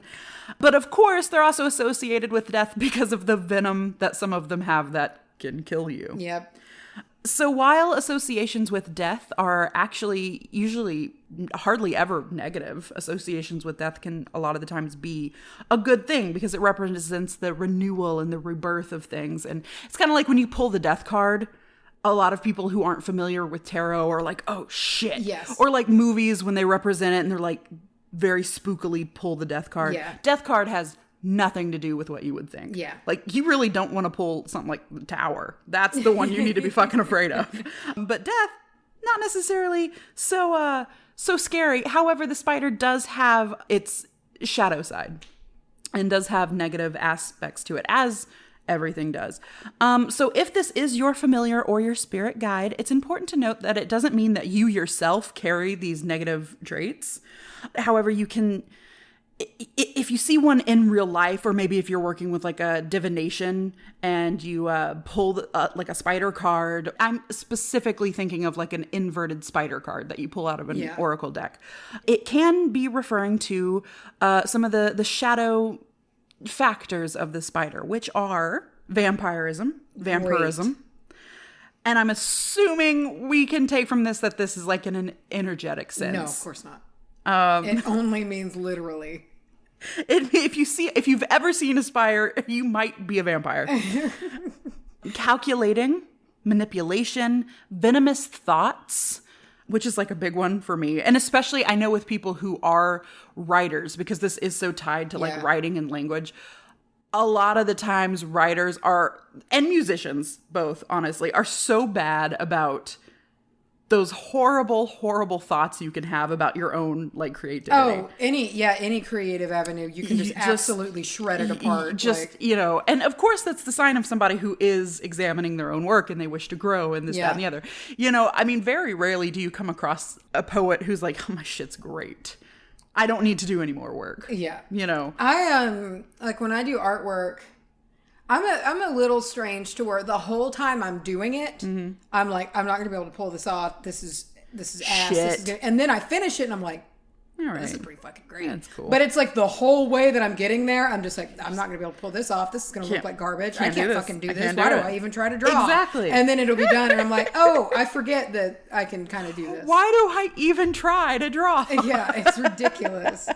But of course, they're also associated with death because of the venom that some of them have that can kill you. Yep. So while associations with death are actually usually hardly ever negative, associations with death can a lot of the times be a good thing because it represents the renewal and the rebirth of things. And it's kind of like when you pull the death card, a lot of people who aren't familiar with tarot are like, oh shit. Yes. Or like movies when they represent it and they're like very spookily pull the death card. Yeah. Death card has nothing to do with what you would think. Yeah. Like, you really don't want to pull something like the Tower. That's the one you need to be fucking afraid of. But death, not necessarily so scary. However, the spider does have its shadow side and does have negative aspects to it, as everything does. So if this is your familiar or your spirit guide, it's important to note that it doesn't mean that you yourself carry these negative traits. However, you can... if you see one in real life, or maybe if you're working with like a divination and you pull like a spider card, I'm specifically thinking of like an inverted spider card that you pull out of an oracle deck. It can be referring to some of the shadow factors of the spider, which are vampirism. Great. And I'm assuming we can take from this that this is like in an energetic sense. No, of course not. It only means literally. If you've ever seen a spire, you might be a vampire. Calculating, manipulation, venomous thoughts, which is like a big one for me. And especially I know with people who are writers, because this is so tied to like writing and language. A lot of the times writers are, and musicians both, honestly, are so bad about those horrible, horrible thoughts you can have about your own like creativity. Oh, any creative avenue, you can just absolutely shred it apart. And of course that's the sign of somebody who is examining their own work and they wish to grow and this, that, and the other. I mean, very rarely do you come across a poet who's like, oh, my shit's great. I don't need to do any more work. Yeah. I like when I do artwork, I'm a little strange to where the whole time I'm doing it, I'm like, I'm not going to be able to pull this off. This is ass. This is good. And then I finish it and I'm like, all right, this is pretty fucking great. That's cool. But it's like the whole way that I'm getting there, I'm just like, I'm not going to be able to pull this off. This is going to look like garbage. I can't fucking do this. Why do I even try to draw? Exactly. And then it'll be done and I'm like, oh, I forget that I can kind of do this. Why do I even try to draw? Yeah, it's ridiculous.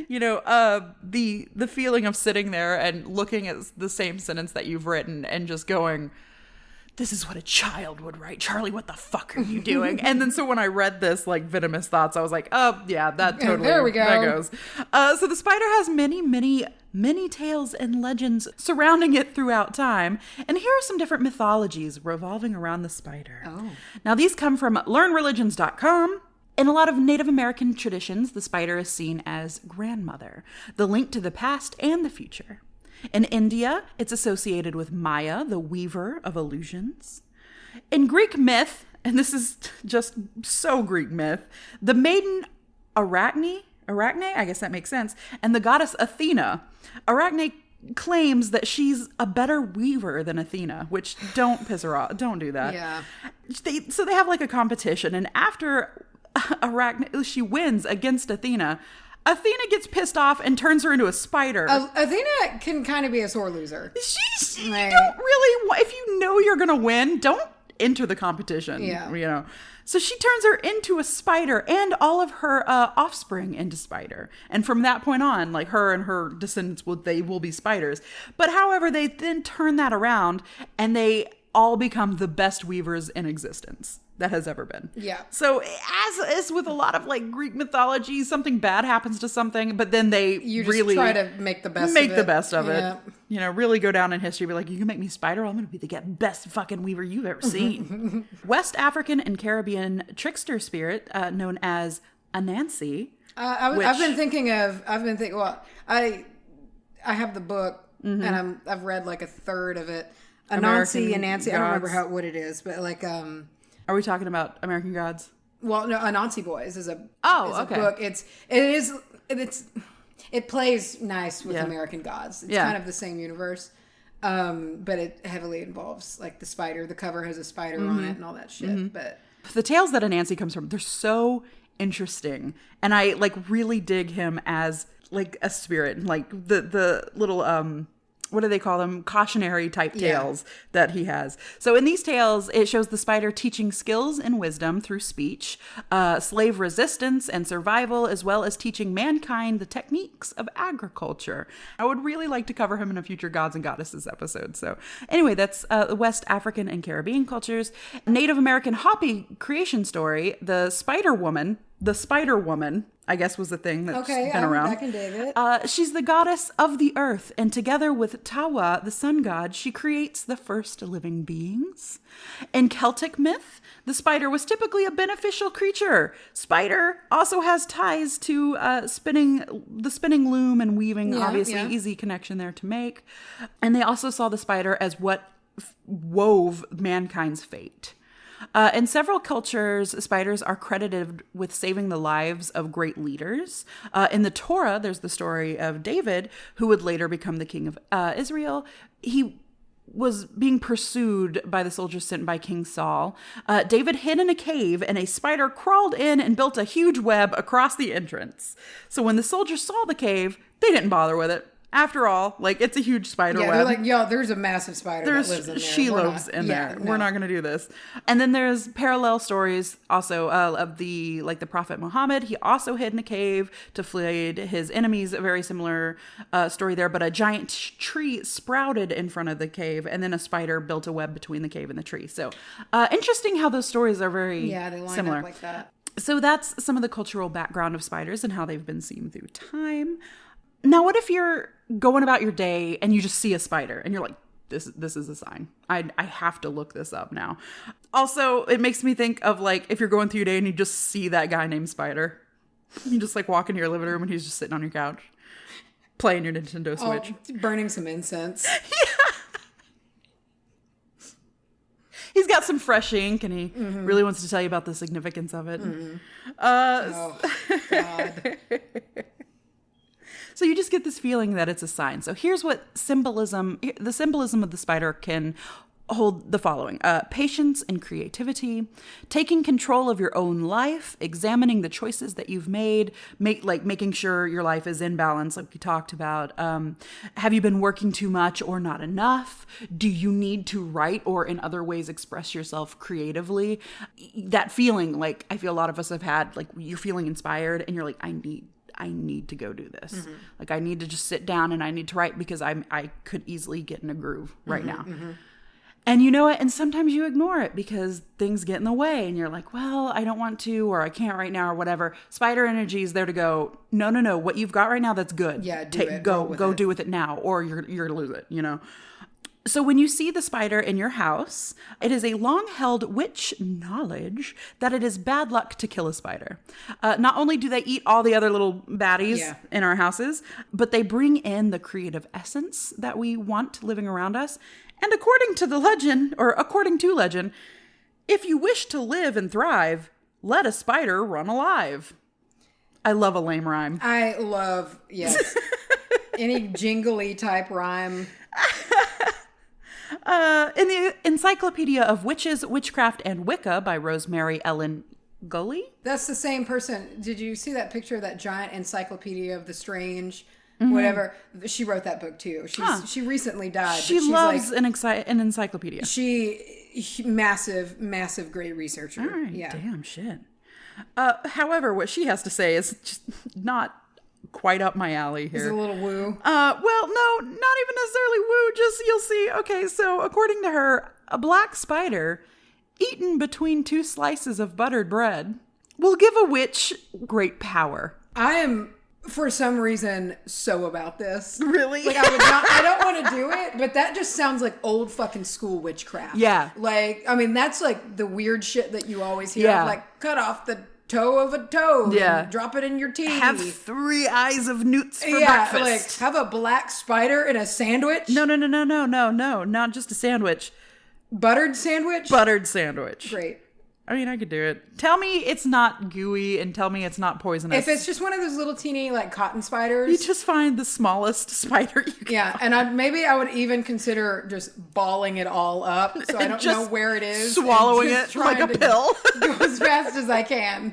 The feeling of sitting there and looking at the same sentence that you've written and just going, this is what a child would write. Charlye, what the fuck are you doing? And then so when I read this like venomous thoughts, I was like, oh yeah, that totally, there we go. That goes. So the spider has many, many, many tales and legends surrounding it throughout time. And here are some different mythologies revolving around the spider. Oh. Now these come from learnreligions.com. In a lot of Native American traditions, the spider is seen as grandmother, the link to the past and the future. In India, it's associated with Maya, the weaver of illusions. In Greek myth, and this is just so Greek myth, the maiden Arachne, I guess that makes sense, and the goddess Athena. Arachne claims that she's a better weaver than Athena, which don't piss her off. Don't do that. Yeah. So they have like a competition, and after Arachne, she wins against Athena. Athena gets pissed off and turns her into a spider. Athena can kind of be a sore loser. You don't really, if you know you're going to win, don't enter the competition. Yeah. So she turns her into a spider and all of her offspring into spider. And from that point on, like her and her descendants, they will be spiders. But however, they then turn that around and they all become the best weavers in existence. that has ever been. Yeah. So as is with a lot of like Greek mythology, something bad happens to something, but then you just really try to make the best of it. You know, really go down in history. Be like, you can make me Spyder. I'm going to be the best fucking weaver you've ever seen. West African and Caribbean trickster spirit known as Anansi. I've been thinking. Well, I have the book and I've read like a third of it. Anansi. I don't remember what it is, but like Are we talking about American Gods? Well, no, Anansi Boys is a okay. book. It plays nice with American Gods. It's kind of the same universe, but it heavily involves like the spider. The cover has a spider on it and all that shit. But the tales that Anansi comes from, they're so interesting, and I like really dig him as like a spirit, like the little what do they call them? Cautionary type tales that he has. So in these tales, it shows the spider teaching skills and wisdom through speech, slave resistance and survival, as well as teaching mankind the techniques of agriculture. I would really like to cover him in a future Gods and Goddesses episode. So anyway, that's West African and Caribbean cultures. Native American Hopi creation story, the Spider Woman, I guess, was the thing that's been around. I can dig it. She's the goddess of the earth, and together with Tawa, the sun god, she creates the first living beings. In Celtic myth, the spider was typically a beneficial creature. Spider also has ties to the spinning loom and weaving, obviously, easy connection there to make. And they also saw the spider as what wove mankind's fate. In several cultures, spiders are credited with saving the lives of great leaders. In the Torah, there's the story of David, who would later become the king of Israel. He was being pursued by the soldiers sent by King Saul. David hid in a cave, and a spider crawled in and built a huge web across the entrance. So when the soldiers saw the cave, they didn't bother with it. After all, like, it's a huge spider web. They're like, yo, there's a massive spider that lives in there. She-lobes in there. No. We're not going to do this. And then there's parallel stories also of the Prophet Muhammad. He also hid in a cave to flee his enemies. A very similar story there. But a giant tree sprouted in front of the cave, and then a spider built a web between the cave and the tree. So interesting how those stories are very they line similar. Up like that. So that's some of the cultural background of spiders and how they've been seen through time. Now, what if you're going about your day and you just see a spider and you're like, this is a sign. I have to look this up now. Also, it makes me think of like if you're going through your day and you just see that guy named Spyder. You just like walk into your living room and he's just sitting on your couch playing your Nintendo Switch. Burning some incense. He's got some fresh ink and he really wants to tell you about the significance of it. Oh, God. So you just get this feeling that it's a sign. So here's what the symbolism of the spider can hold: the following: patience and creativity, taking control of your own life, examining the choices that you've made, making sure your life is in balance, like we talked about. Have you been working too much or not enough? Do you need to write or in other ways express yourself creatively? That feeling, like I feel a lot of us have had, like you're feeling inspired and you're like, I need to go do this. Like I need to just sit down and I need to write because I could easily get in a groove right now. And you know it, and sometimes you ignore it because things get in the way and you're like, well, I don't want to, or I can't right now, or whatever. Spider energy is there to go, no, what you've got right now, that's good. Yeah, go do with it now, or you're gonna lose it, you know? So when you see the spider in your house, it is a long-held witch knowledge that it is bad luck to kill a spider. Not only do they eat all the other little baddies in our houses, but they bring in the creative essence that we want living around us. And according to legend, if you wish to live and thrive, let a spider run alive. I love a lame rhyme. I love, yes. Any jingly type rhyme. In the Encyclopedia of Witches, Witchcraft, and Wicca by Rosemary Ellen Gully. That's the same person. Did you see that picture of that giant Encyclopedia of the Strange? Whatever. She wrote that book too. She recently died. She loves an encyclopedia. She massive great researcher. All right, damn shit. However, what she has to say is just not quite up my alley here. Is it a little woo? Well, no, not even necessarily woo. Just you'll see. Okay, so according to her, a black spider eaten between 2 slices of buttered bread, will give a witch great power. I am, for some reason, so about this. Really? Like, I don't want to do it, but that just sounds like old fucking school witchcraft. Yeah. Like, I mean, that's like the weird shit that you always hear. Yeah. Like, cut off the toe of a toad. Yeah. And drop it in your tea. Have 3 eyes of newts for breakfast. Like, have a black spider in a sandwich. No. Not just a sandwich. Buttered sandwich? Buttered sandwich. Great. I mean, I could do it. Tell me it's not gooey and tell me it's not poisonous. If it's just one of those little teeny, like, cotton spiders. You just find the smallest spider you can. Yeah, and maybe I would even consider just balling it all up so I don't know where it is. Swallowing it like a pill. Go as fast as I can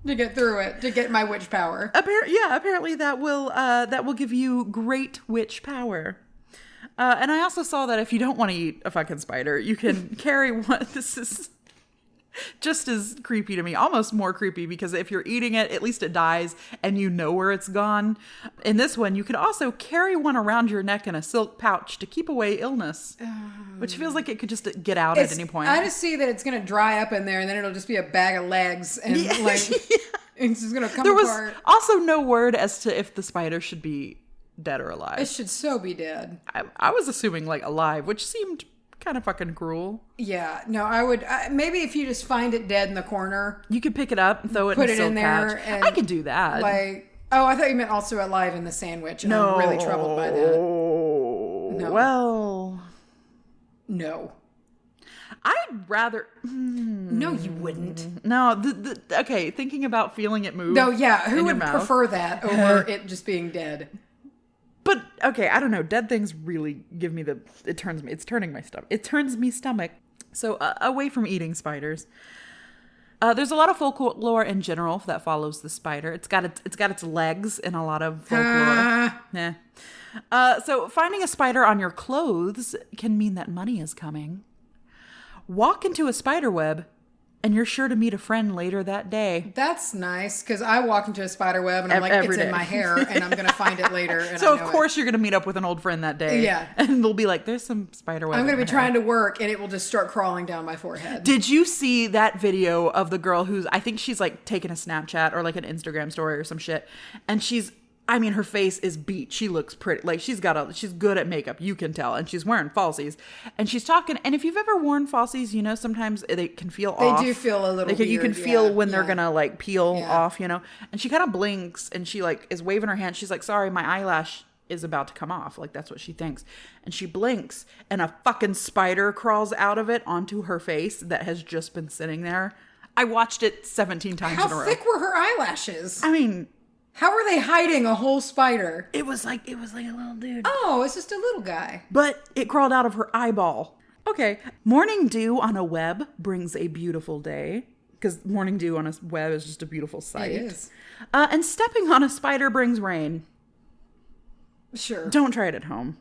to get through it, to get my witch power. Apparently that will give you great witch power. And I also saw that if you don't want to eat a fucking spider, you can carry one. This is just as creepy to me, almost more creepy, because if you're eating it, at least it dies and you know where it's gone. In this one, you could also carry one around your neck in a silk pouch to keep away illness, which feels like it could just get out at any point. I just see that it's going to dry up in there and then it'll just be a bag of legs and it's just going to come apart. There was also no word as to if the spider should be dead or alive. It should so be dead. I was assuming like alive, which seemed kind of fucking cruel. Yeah, no, I would maybe if you just find it dead in the corner, you could pick it up and throw it in a silk pouch. And I could do that. Like, oh, I thought you meant also alive in the sandwich. And I'm really troubled by that. No. Well, no. I'd rather. No, you wouldn't. No, okay. Thinking about feeling it move. No, yeah. Who would prefer that over it just being dead? But okay, I don't know. Dead things really give me it turns me stomach. So away from eating spiders. There's a lot of folklore in general that follows the spider. It's got its legs in a lot of folklore. So finding a spider on your clothes can mean that money is coming. Walk into a spider web and you're sure to meet a friend later that day. That's nice, because I walk into a spider web and I'm like, it's in my hair and I'm going to find it later. And so, of course, you're going to meet up with an old friend that day. Yeah. And they'll be like, there's some spider web. I'm going to be trying to work and it will just start crawling down my forehead. Did you see that video of the girl who's, I think she's like taking a Snapchat or like an Instagram story or some shit. And her face is beat. She looks pretty. Like she's good at makeup. You can tell. And she's wearing falsies. And she's talking. And if you've ever worn falsies, sometimes they can feel off. They do feel a little weird. You can feel when they're going to like peel off, And she kind of blinks and she like is waving her hand. She's like, sorry, my eyelash is about to come off. Like that's what she thinks. And she blinks and a fucking spider crawls out of it onto her face that has just been sitting there. I watched it 17 times in a row. How thick were her eyelashes? I mean... How are they hiding a whole spider? It was like a little dude. Oh, it's just a little guy. But it crawled out of her eyeball. Okay. Morning dew on a web brings a beautiful day. Because morning dew on a web is just a beautiful sight. It is. And stepping on a spider brings rain. Sure. Don't try it at home.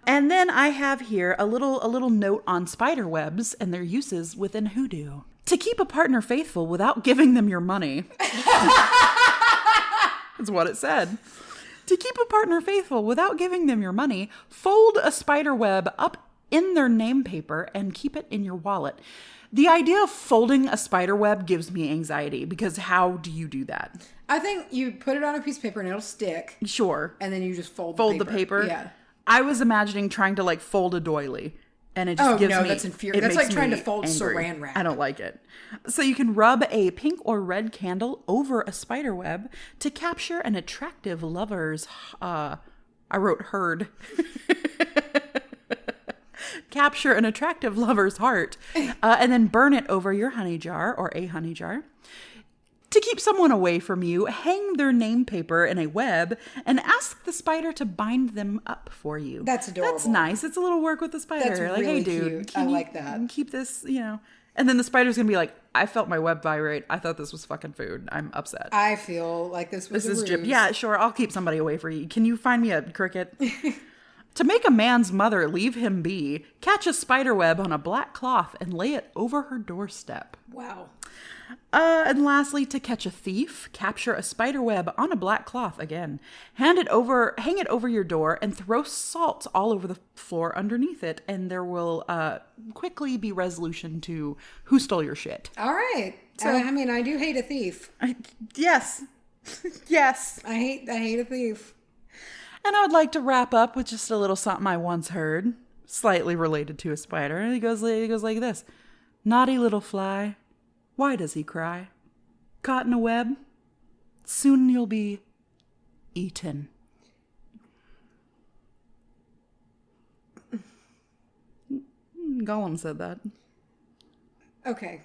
And then I have here a little note on spider webs and their uses within hoodoo. To keep a partner faithful without giving them your money. That's what it said. To keep a partner faithful without giving them your money, fold a spider web up in their name paper and keep it in your wallet. The idea of folding a spider web gives me anxiety because how do you do that? I think you put it on a piece of paper and it'll stick. Sure. And then you just fold the paper. Yeah. I was imagining trying to like fold a doily. And it just gives me... that's infuriating. That's like trying to fold angry. saran wrap. I don't like it. So you can rub a pink or red candle over a spider web to capture an attractive lover's... I wrote herd. Capture an attractive lover's heart. And then burn it over your honey jar or a honey jar. To keep someone away from you, hang their name paper in a web and ask the spider to bind them up for you. That's adorable. That's nice. It's a little work with the spider. That's like, really hey, dude, cute. I like that. Keep this, And then the spider's going to be like, I felt my web vibrate. I thought this was fucking food. I'm upset. I feel like this was a ruse. Jib. Yeah, sure. I'll keep somebody away for you. Can you find me a cricket? To make a man's mother leave him be, catch a spider web on a black cloth and lay it over her doorstep. Wow. And lastly, to catch a thief, capture a spider web on a black cloth again. Hang it over your door, and throw salt all over the floor underneath it, and there will quickly be resolution to who stole your shit. All right. So, I do hate a thief. Yes. Yes. I hate a thief. And I would like to wrap up with just a little something I once heard, slightly related to a spider. And it goes like this. Naughty little fly, why does he cry? Caught in a web, soon you'll be eaten. Gollum said that. Okay.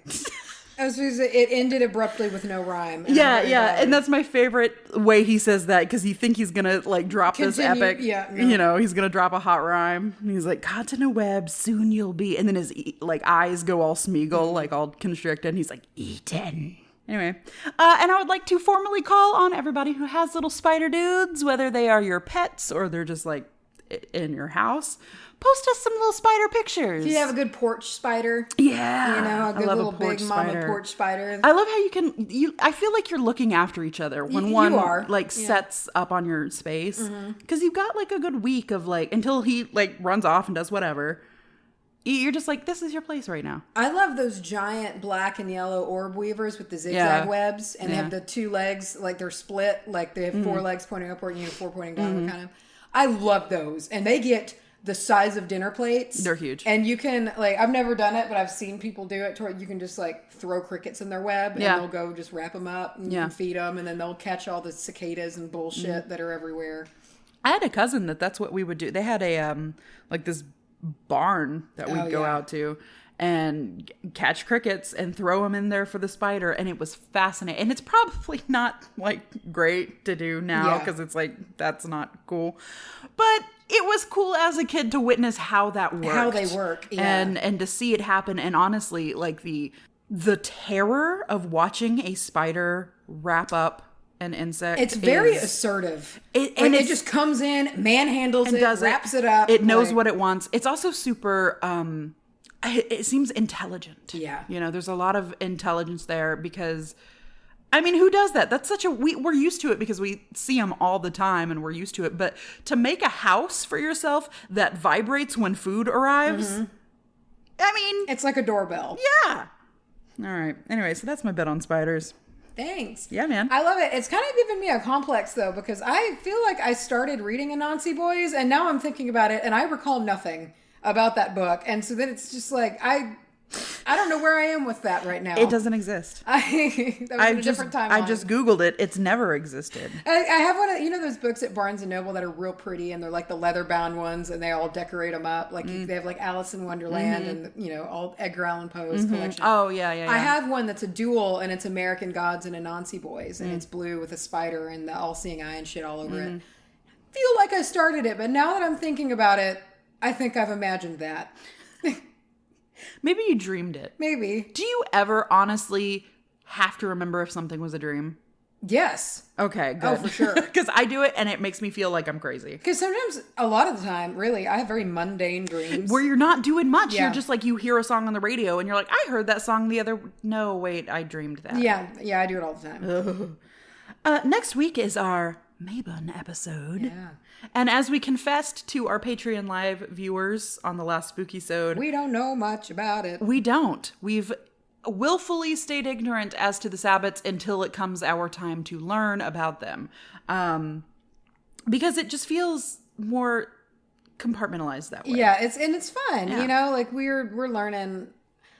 It ended abruptly with no rhyme. Yeah. And that's my favorite way he says that, because you think he's going to like drop this epic, he's going to drop a hot rhyme. And he's like, caught in a web, soon you'll be. And then his like eyes go all Smeagol, like all constricted. And he's like, eaten. Anyway, and I would like to formally call on everybody who has little spider dudes, whether they are your pets or they're just like in your house. Post us some little spider pictures. If you have a good porch spider. Yeah. A good little big mama porch spider. I love how I feel like you're looking after each other when one sets up on your space. Because you've got like a good week of like, until he like runs off and does whatever. You're just like, this is your place right now. I love those giant black and yellow orb weavers with the zigzag webs. And they have the two legs, like they're split. Like they have four legs pointing upward and you have four pointing downward kind of. I love those. And they get the size of dinner plates. They're huge. And you can, like, I've never done it, but I've seen people do it to where you can just, like, throw crickets in their web and they'll go just wrap them up and you can feed them and then they'll catch all the cicadas and bullshit that are everywhere. I had a cousin that's what we would do. They had a, like, this barn that we'd go out to and catch crickets and throw them in there for the spider. And it was fascinating. And it's probably not, like, great to do now because it's, like, that's not cool. But it was cool as a kid to witness how that worked. How they work, and to see it happen. And honestly, like the terror of watching a spider wrap up an insect. It's very assertive. It just comes in, manhandles it, wraps it up. It knows what it wants. It's also super, it seems intelligent. Yeah. You know, there's a lot of intelligence there because... I mean, who does that? That's we're used to it because we see them all the time and we're used to it. But to make a house for yourself that vibrates when food arrives, I mean... It's like a doorbell. Yeah. All right. Anyway, so that's my bet on spiders. Thanks. Yeah, man. I love it. It's kind of given me a complex, though, because I feel like I started reading Anansi Boys and now I'm thinking about it and I recall nothing about that book. And so then it's just like, I don't know where I am with that right now. It doesn't exist. That was a different timeline. I just Googled it. It's never existed. I have one of, those books at Barnes & Noble that are real pretty and they're like the leather bound ones and they all decorate them up. Like they have like Alice in Wonderland and, all Edgar Allan Poe's collection. Oh, yeah. I have one that's a duel and it's American Gods and Anansi Boys and it's blue with a spider and the all-seeing eye and shit all over it. I feel like I started it, but now that I'm thinking about it, I think I've imagined that. Maybe you dreamed it. Maybe. Do you ever honestly have to remember if something was a dream? Yes. Okay, good. Oh, for sure. Because I do it and it makes me feel like I'm crazy. Because sometimes, a lot of the time, really, I have very mundane dreams. Where you're not doing much. Yeah. You're just like, you hear a song on the radio and you're like, I heard that song No, wait, I dreamed that. Yeah, I do it all the time. Next week is our Mabon episode. Yeah. And as we confessed to our Patreon Live viewers on the last Spooky-sode, we don't know much about it. We don't. We've willfully stayed ignorant as to the Sabbats until it comes our time to learn about them. Because it just feels more compartmentalized that way. Yeah, it's fun. Yeah. Like we're learning.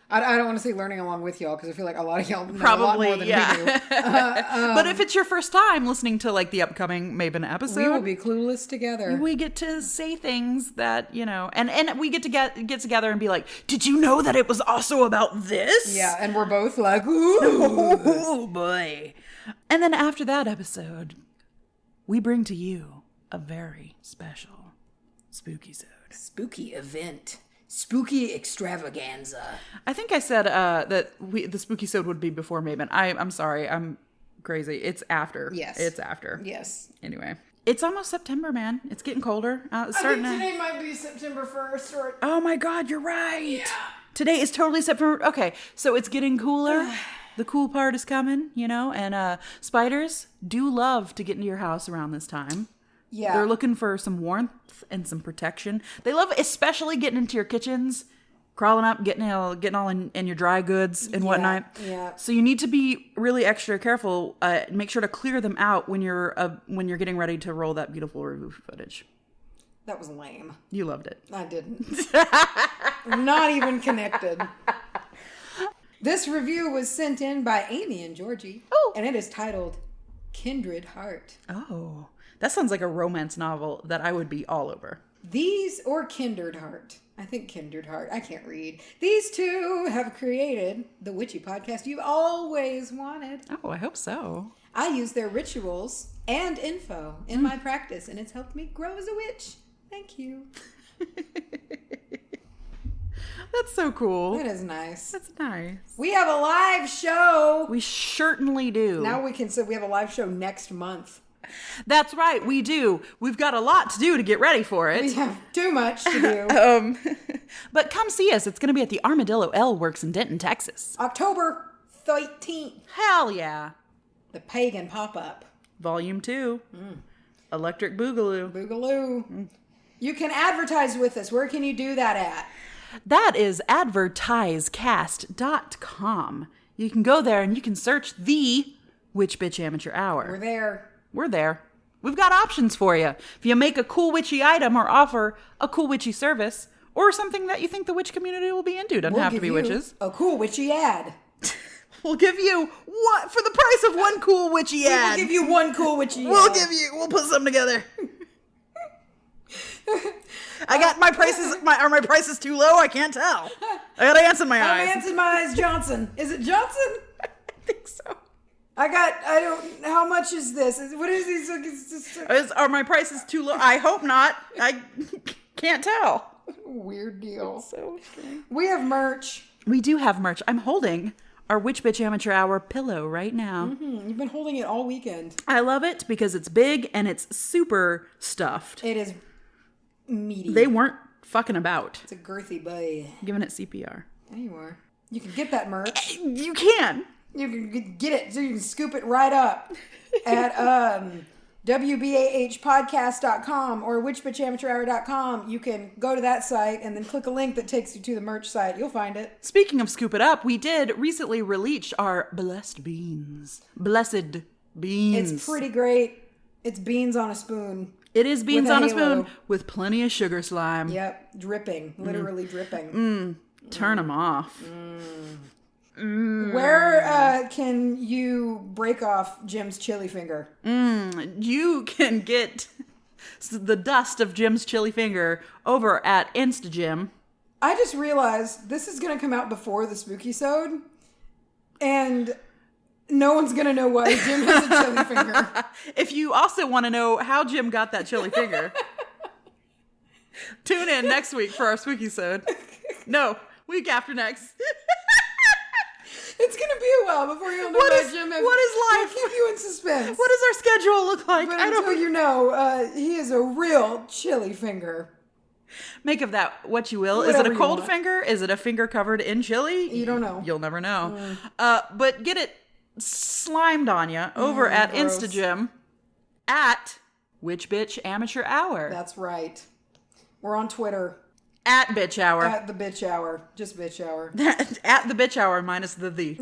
I don't want to say learning along with y'all because I feel like a lot of y'all know a lot more than we do. But if it's your first time listening to like the upcoming Mabon episode, we will be clueless together. We get to say things that and we get together and be like, "Did you know that it was also about this?" Yeah, and we're both like, "Ooh, oh boy!" And then after that episode, we bring to you a very special Spooky-sode, spooky event. Spooky extravaganza. I think I said that the Spooky-sode would be before Mabon. I'm sorry. I'm crazy. It's after. Yes. It's after. Yes. Anyway. It's almost September, man. It's getting colder. I think today might be September 1st. Oh my God, you're right. Yeah. Today is totally September. Okay, so it's getting cooler. The cool part is coming, and spiders do love to get into your house around this time. Yeah. They're looking for some warmth and some protection. They love especially getting into your kitchens, crawling up, getting all in your dry goods and whatnot. Yeah. So you need to be really extra careful. Make sure to clear them out when you're getting ready to roll that beautiful review footage. That was lame. You loved it. I didn't. Not even connected. This review was sent in by Amy and Georgie. Oh. And it is titled Kindred Heart. Oh, that sounds like a romance novel that I would be all over. These, or Kindred Heart. I think Kindred Heart. I can't read. These two have created the witchy podcast you've always wanted. Oh, I hope so. I use their rituals and info in my practice, and it's helped me grow as a witch. Thank you. That's so cool. That is nice. That's nice. We have a live show. We certainly do. Now we can say we have a live show next month. That's right, we do. We've got a lot to do to get ready for it. We have too much to do. But come see us. It's going to be at the Armadillo L Works in Denton, Texas. October 13th. Hell yeah. The Pagan Pop Up. Volume 2. Electric Boogaloo. Boogaloo. You can advertise with us. Where can you do that at? That is advertisecast.com. You can go there and you can search the Witch Bitch Amateur Hour. We're there. We're there. We've got options for you. If you make a cool witchy item or offer a cool witchy service or something that you think the witch community will be into, doesn't have to be witches. A cool witchy ad. We'll give you what for the price of one cool witchy ad. We'll give you one cool witchy ad. We'll put some together. I got my prices. Are my prices too low? I can't tell. I got ants in my eyes. I'm ants in my eyes, Johnson. Is it Johnson? I think so. How much is this? What is this? Are my prices too low? I hope not. I can't tell. Weird deal. So strange. We have merch. We do have merch. I'm holding our Witch Bitch Amateur Hour pillow right now. Mm-hmm. You've been holding it all weekend. I love it because it's big and it's super stuffed. It is meaty. They weren't fucking about. It's a girthy boy. Giving it CPR. There you are. You can get that merch. You can. You can get it so you can scoop it right up at wbahpodcast.com or witchbitchamateurhour.com. You can go to that site and then click a link that takes you to the merch site. You'll find it. Speaking of scoop it up, we did recently release our Blessed Beans. Blessed Beans. It's pretty great. It's beans on a spoon. It is beans on a spoon with plenty of sugar slime. Yep. Dripping. Literally dripping. Turn them off. Where can you break off Jim's chili finger? You can get the dust of Jim's chili finger over at InstaGym. I just realized this is going to come out before the Spooky-sode, and no one's going to know why Jim has a chili finger. If you also want to know how Jim got that chili finger, tune in next week for our Spooky-sode. No, week after next. It's going to be a while before you'll know why Jim has... What is life? We'll keep you in suspense. What does our schedule look like? But until you know, he is a real chili finger. Make of that what you will. Whatever is it a cold finger? Is it a finger covered in chili? You don't know. You'll never know. But get it slimed on you over at gross. InstaGym at Witch Bitch Amateur Hour. That's right. We're on Twitter. At Bitch Hour. At the Bitch Hour. Just Bitch Hour. At the Bitch Hour minus the the.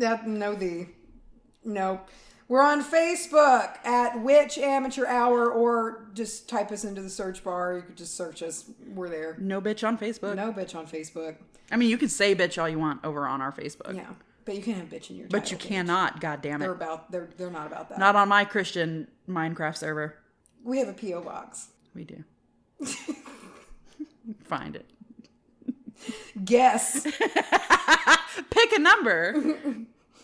No. We're on Facebook at Witch Amateur Hour, or just type us into the search bar. You could just search us. We're there. No bitch on Facebook. No bitch on Facebook. I mean, you can say bitch all you want over on our Facebook. Yeah, but you can't have bitch in your title. But you cannot, goddammit. They're not about that. Not on my Christian Minecraft server. We have a P.O. box. We do. Find it. Guess. Pick a number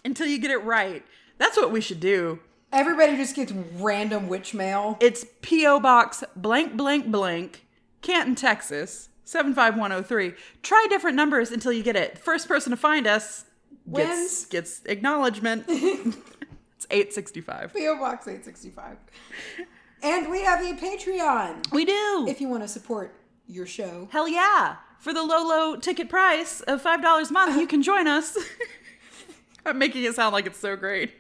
until you get it right. That's what we should do. Everybody just gets random witch mail. It's P.O. Box blank blank blank, Canton, Texas 75103. Try different numbers until you get it. First person to find us gets acknowledgement. It's 865. P.O. Box 865. And we have a Patreon. We do. If you want to support your show. Hell yeah. For the low ticket price of $5 a month, you can join us. I'm making it sound like it's so great.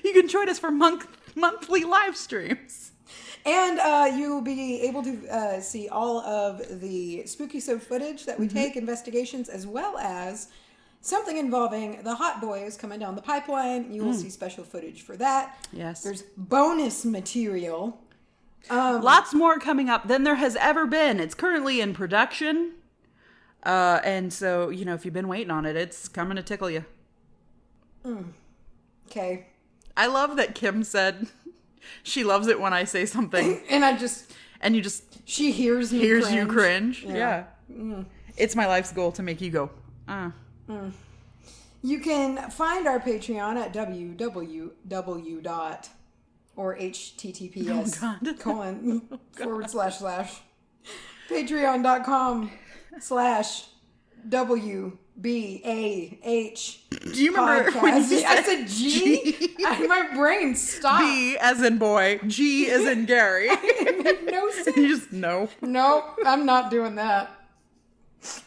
You can join us for monthly live streams. And you will be able to see all of the Spooky Soap footage that we take, investigations, as well as something involving the Hot Boys coming down the pipeline. You will see special footage for that. Yes. There's bonus material. Lots more coming up than there has ever been. It's currently in production. And so, if you've been waiting on it, it's coming to tickle you. Okay. I love that Kim said she loves it when I say something. And she hears me hears cringe. you cringe. Yeah. It's my life's goal to make you go, You can find our Patreon at or https patreon.com/wbah. Do you remember podcast. when you I said G? My brain stopped. B as in boy, G as in Gary. It made no sense. You just no. Nope, I'm not doing that.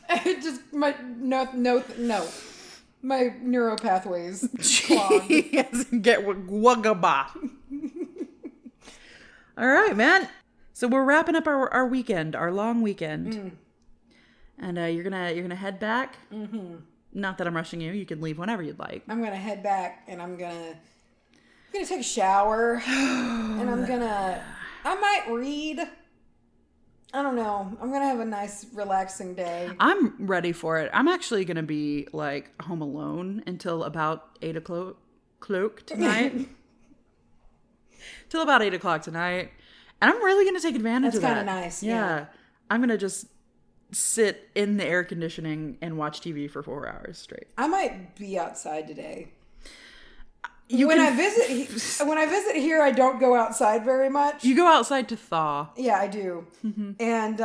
It just no. My neural pathways clogged. G as in get wugaba. All right, man. So we're wrapping up our weekend, our long weekend, and you're gonna head back. Mm-hmm. Not that I'm rushing you. You can leave whenever you'd like. I'm gonna head back, and I'm gonna take a shower, and I might read. I don't know. I'm gonna have a nice, relaxing day. I'm ready for it. I'm actually gonna be like home alone until about 8 o'clock tonight. Till about 8 o'clock tonight. And I'm really going to take advantage of that. That's kind of nice. Yeah. I'm going to just sit in the air conditioning and watch TV for 4 hours straight. I might be outside today. When I visit here, I don't go outside very much. You go outside to thaw. Yeah, I do. Mm-hmm. And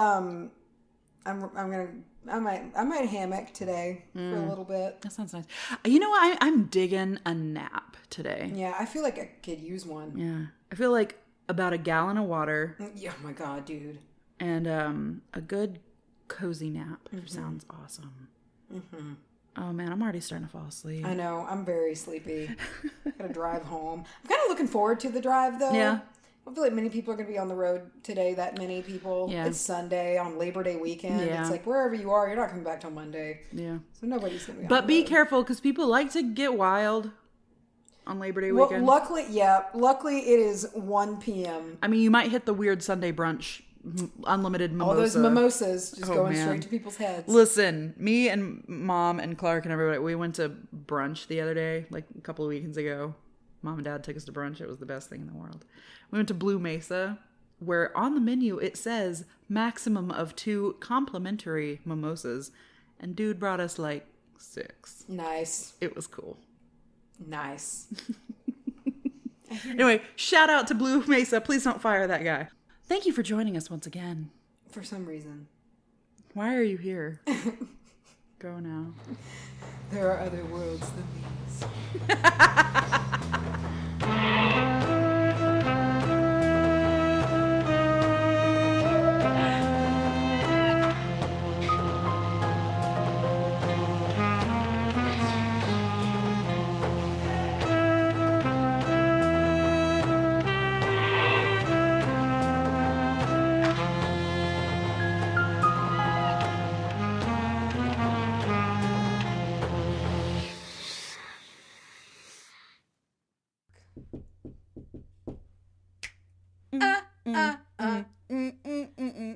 I might hammock today for a little bit. That sounds nice. You know what? I'm digging a nap today. Yeah, I feel like I could use one. Yeah. I feel like about a gallon of water. Yeah, oh my God, dude. And a good cozy nap sounds awesome. Mm-hmm. Oh man, I'm already starting to fall asleep. I know. I'm very sleepy. Gotta drive home. I'm kind of looking forward to the drive though. Yeah. I feel like many people are going to be on the road today. That many people. Yeah. It's Sunday on Labor Day weekend. Yeah. It's like wherever you are, you're not coming back till Monday. Yeah. So nobody's going to be on But the be road. careful because people like to get wild on Labor Day weekend. Well, luckily it is 1 p.m. I mean, you might hit the weird Sunday brunch, unlimited mimosa. All those mimosas just going straight to people's heads. Listen, me and Mom and Clark and everybody, we went to brunch the other day, like a couple of weekends ago. Mom and Dad took us to brunch. It was the best thing in the world. We went to Blue Mesa, where on the menu it says maximum of 2 complimentary mimosas. And dude brought us like 6. Nice. It was cool. Nice. Anyway, shout out to Blue Mesa. Please don't fire that guy. Thank you for joining us once again. For some reason. Why are you here? Go now. There are other worlds than these.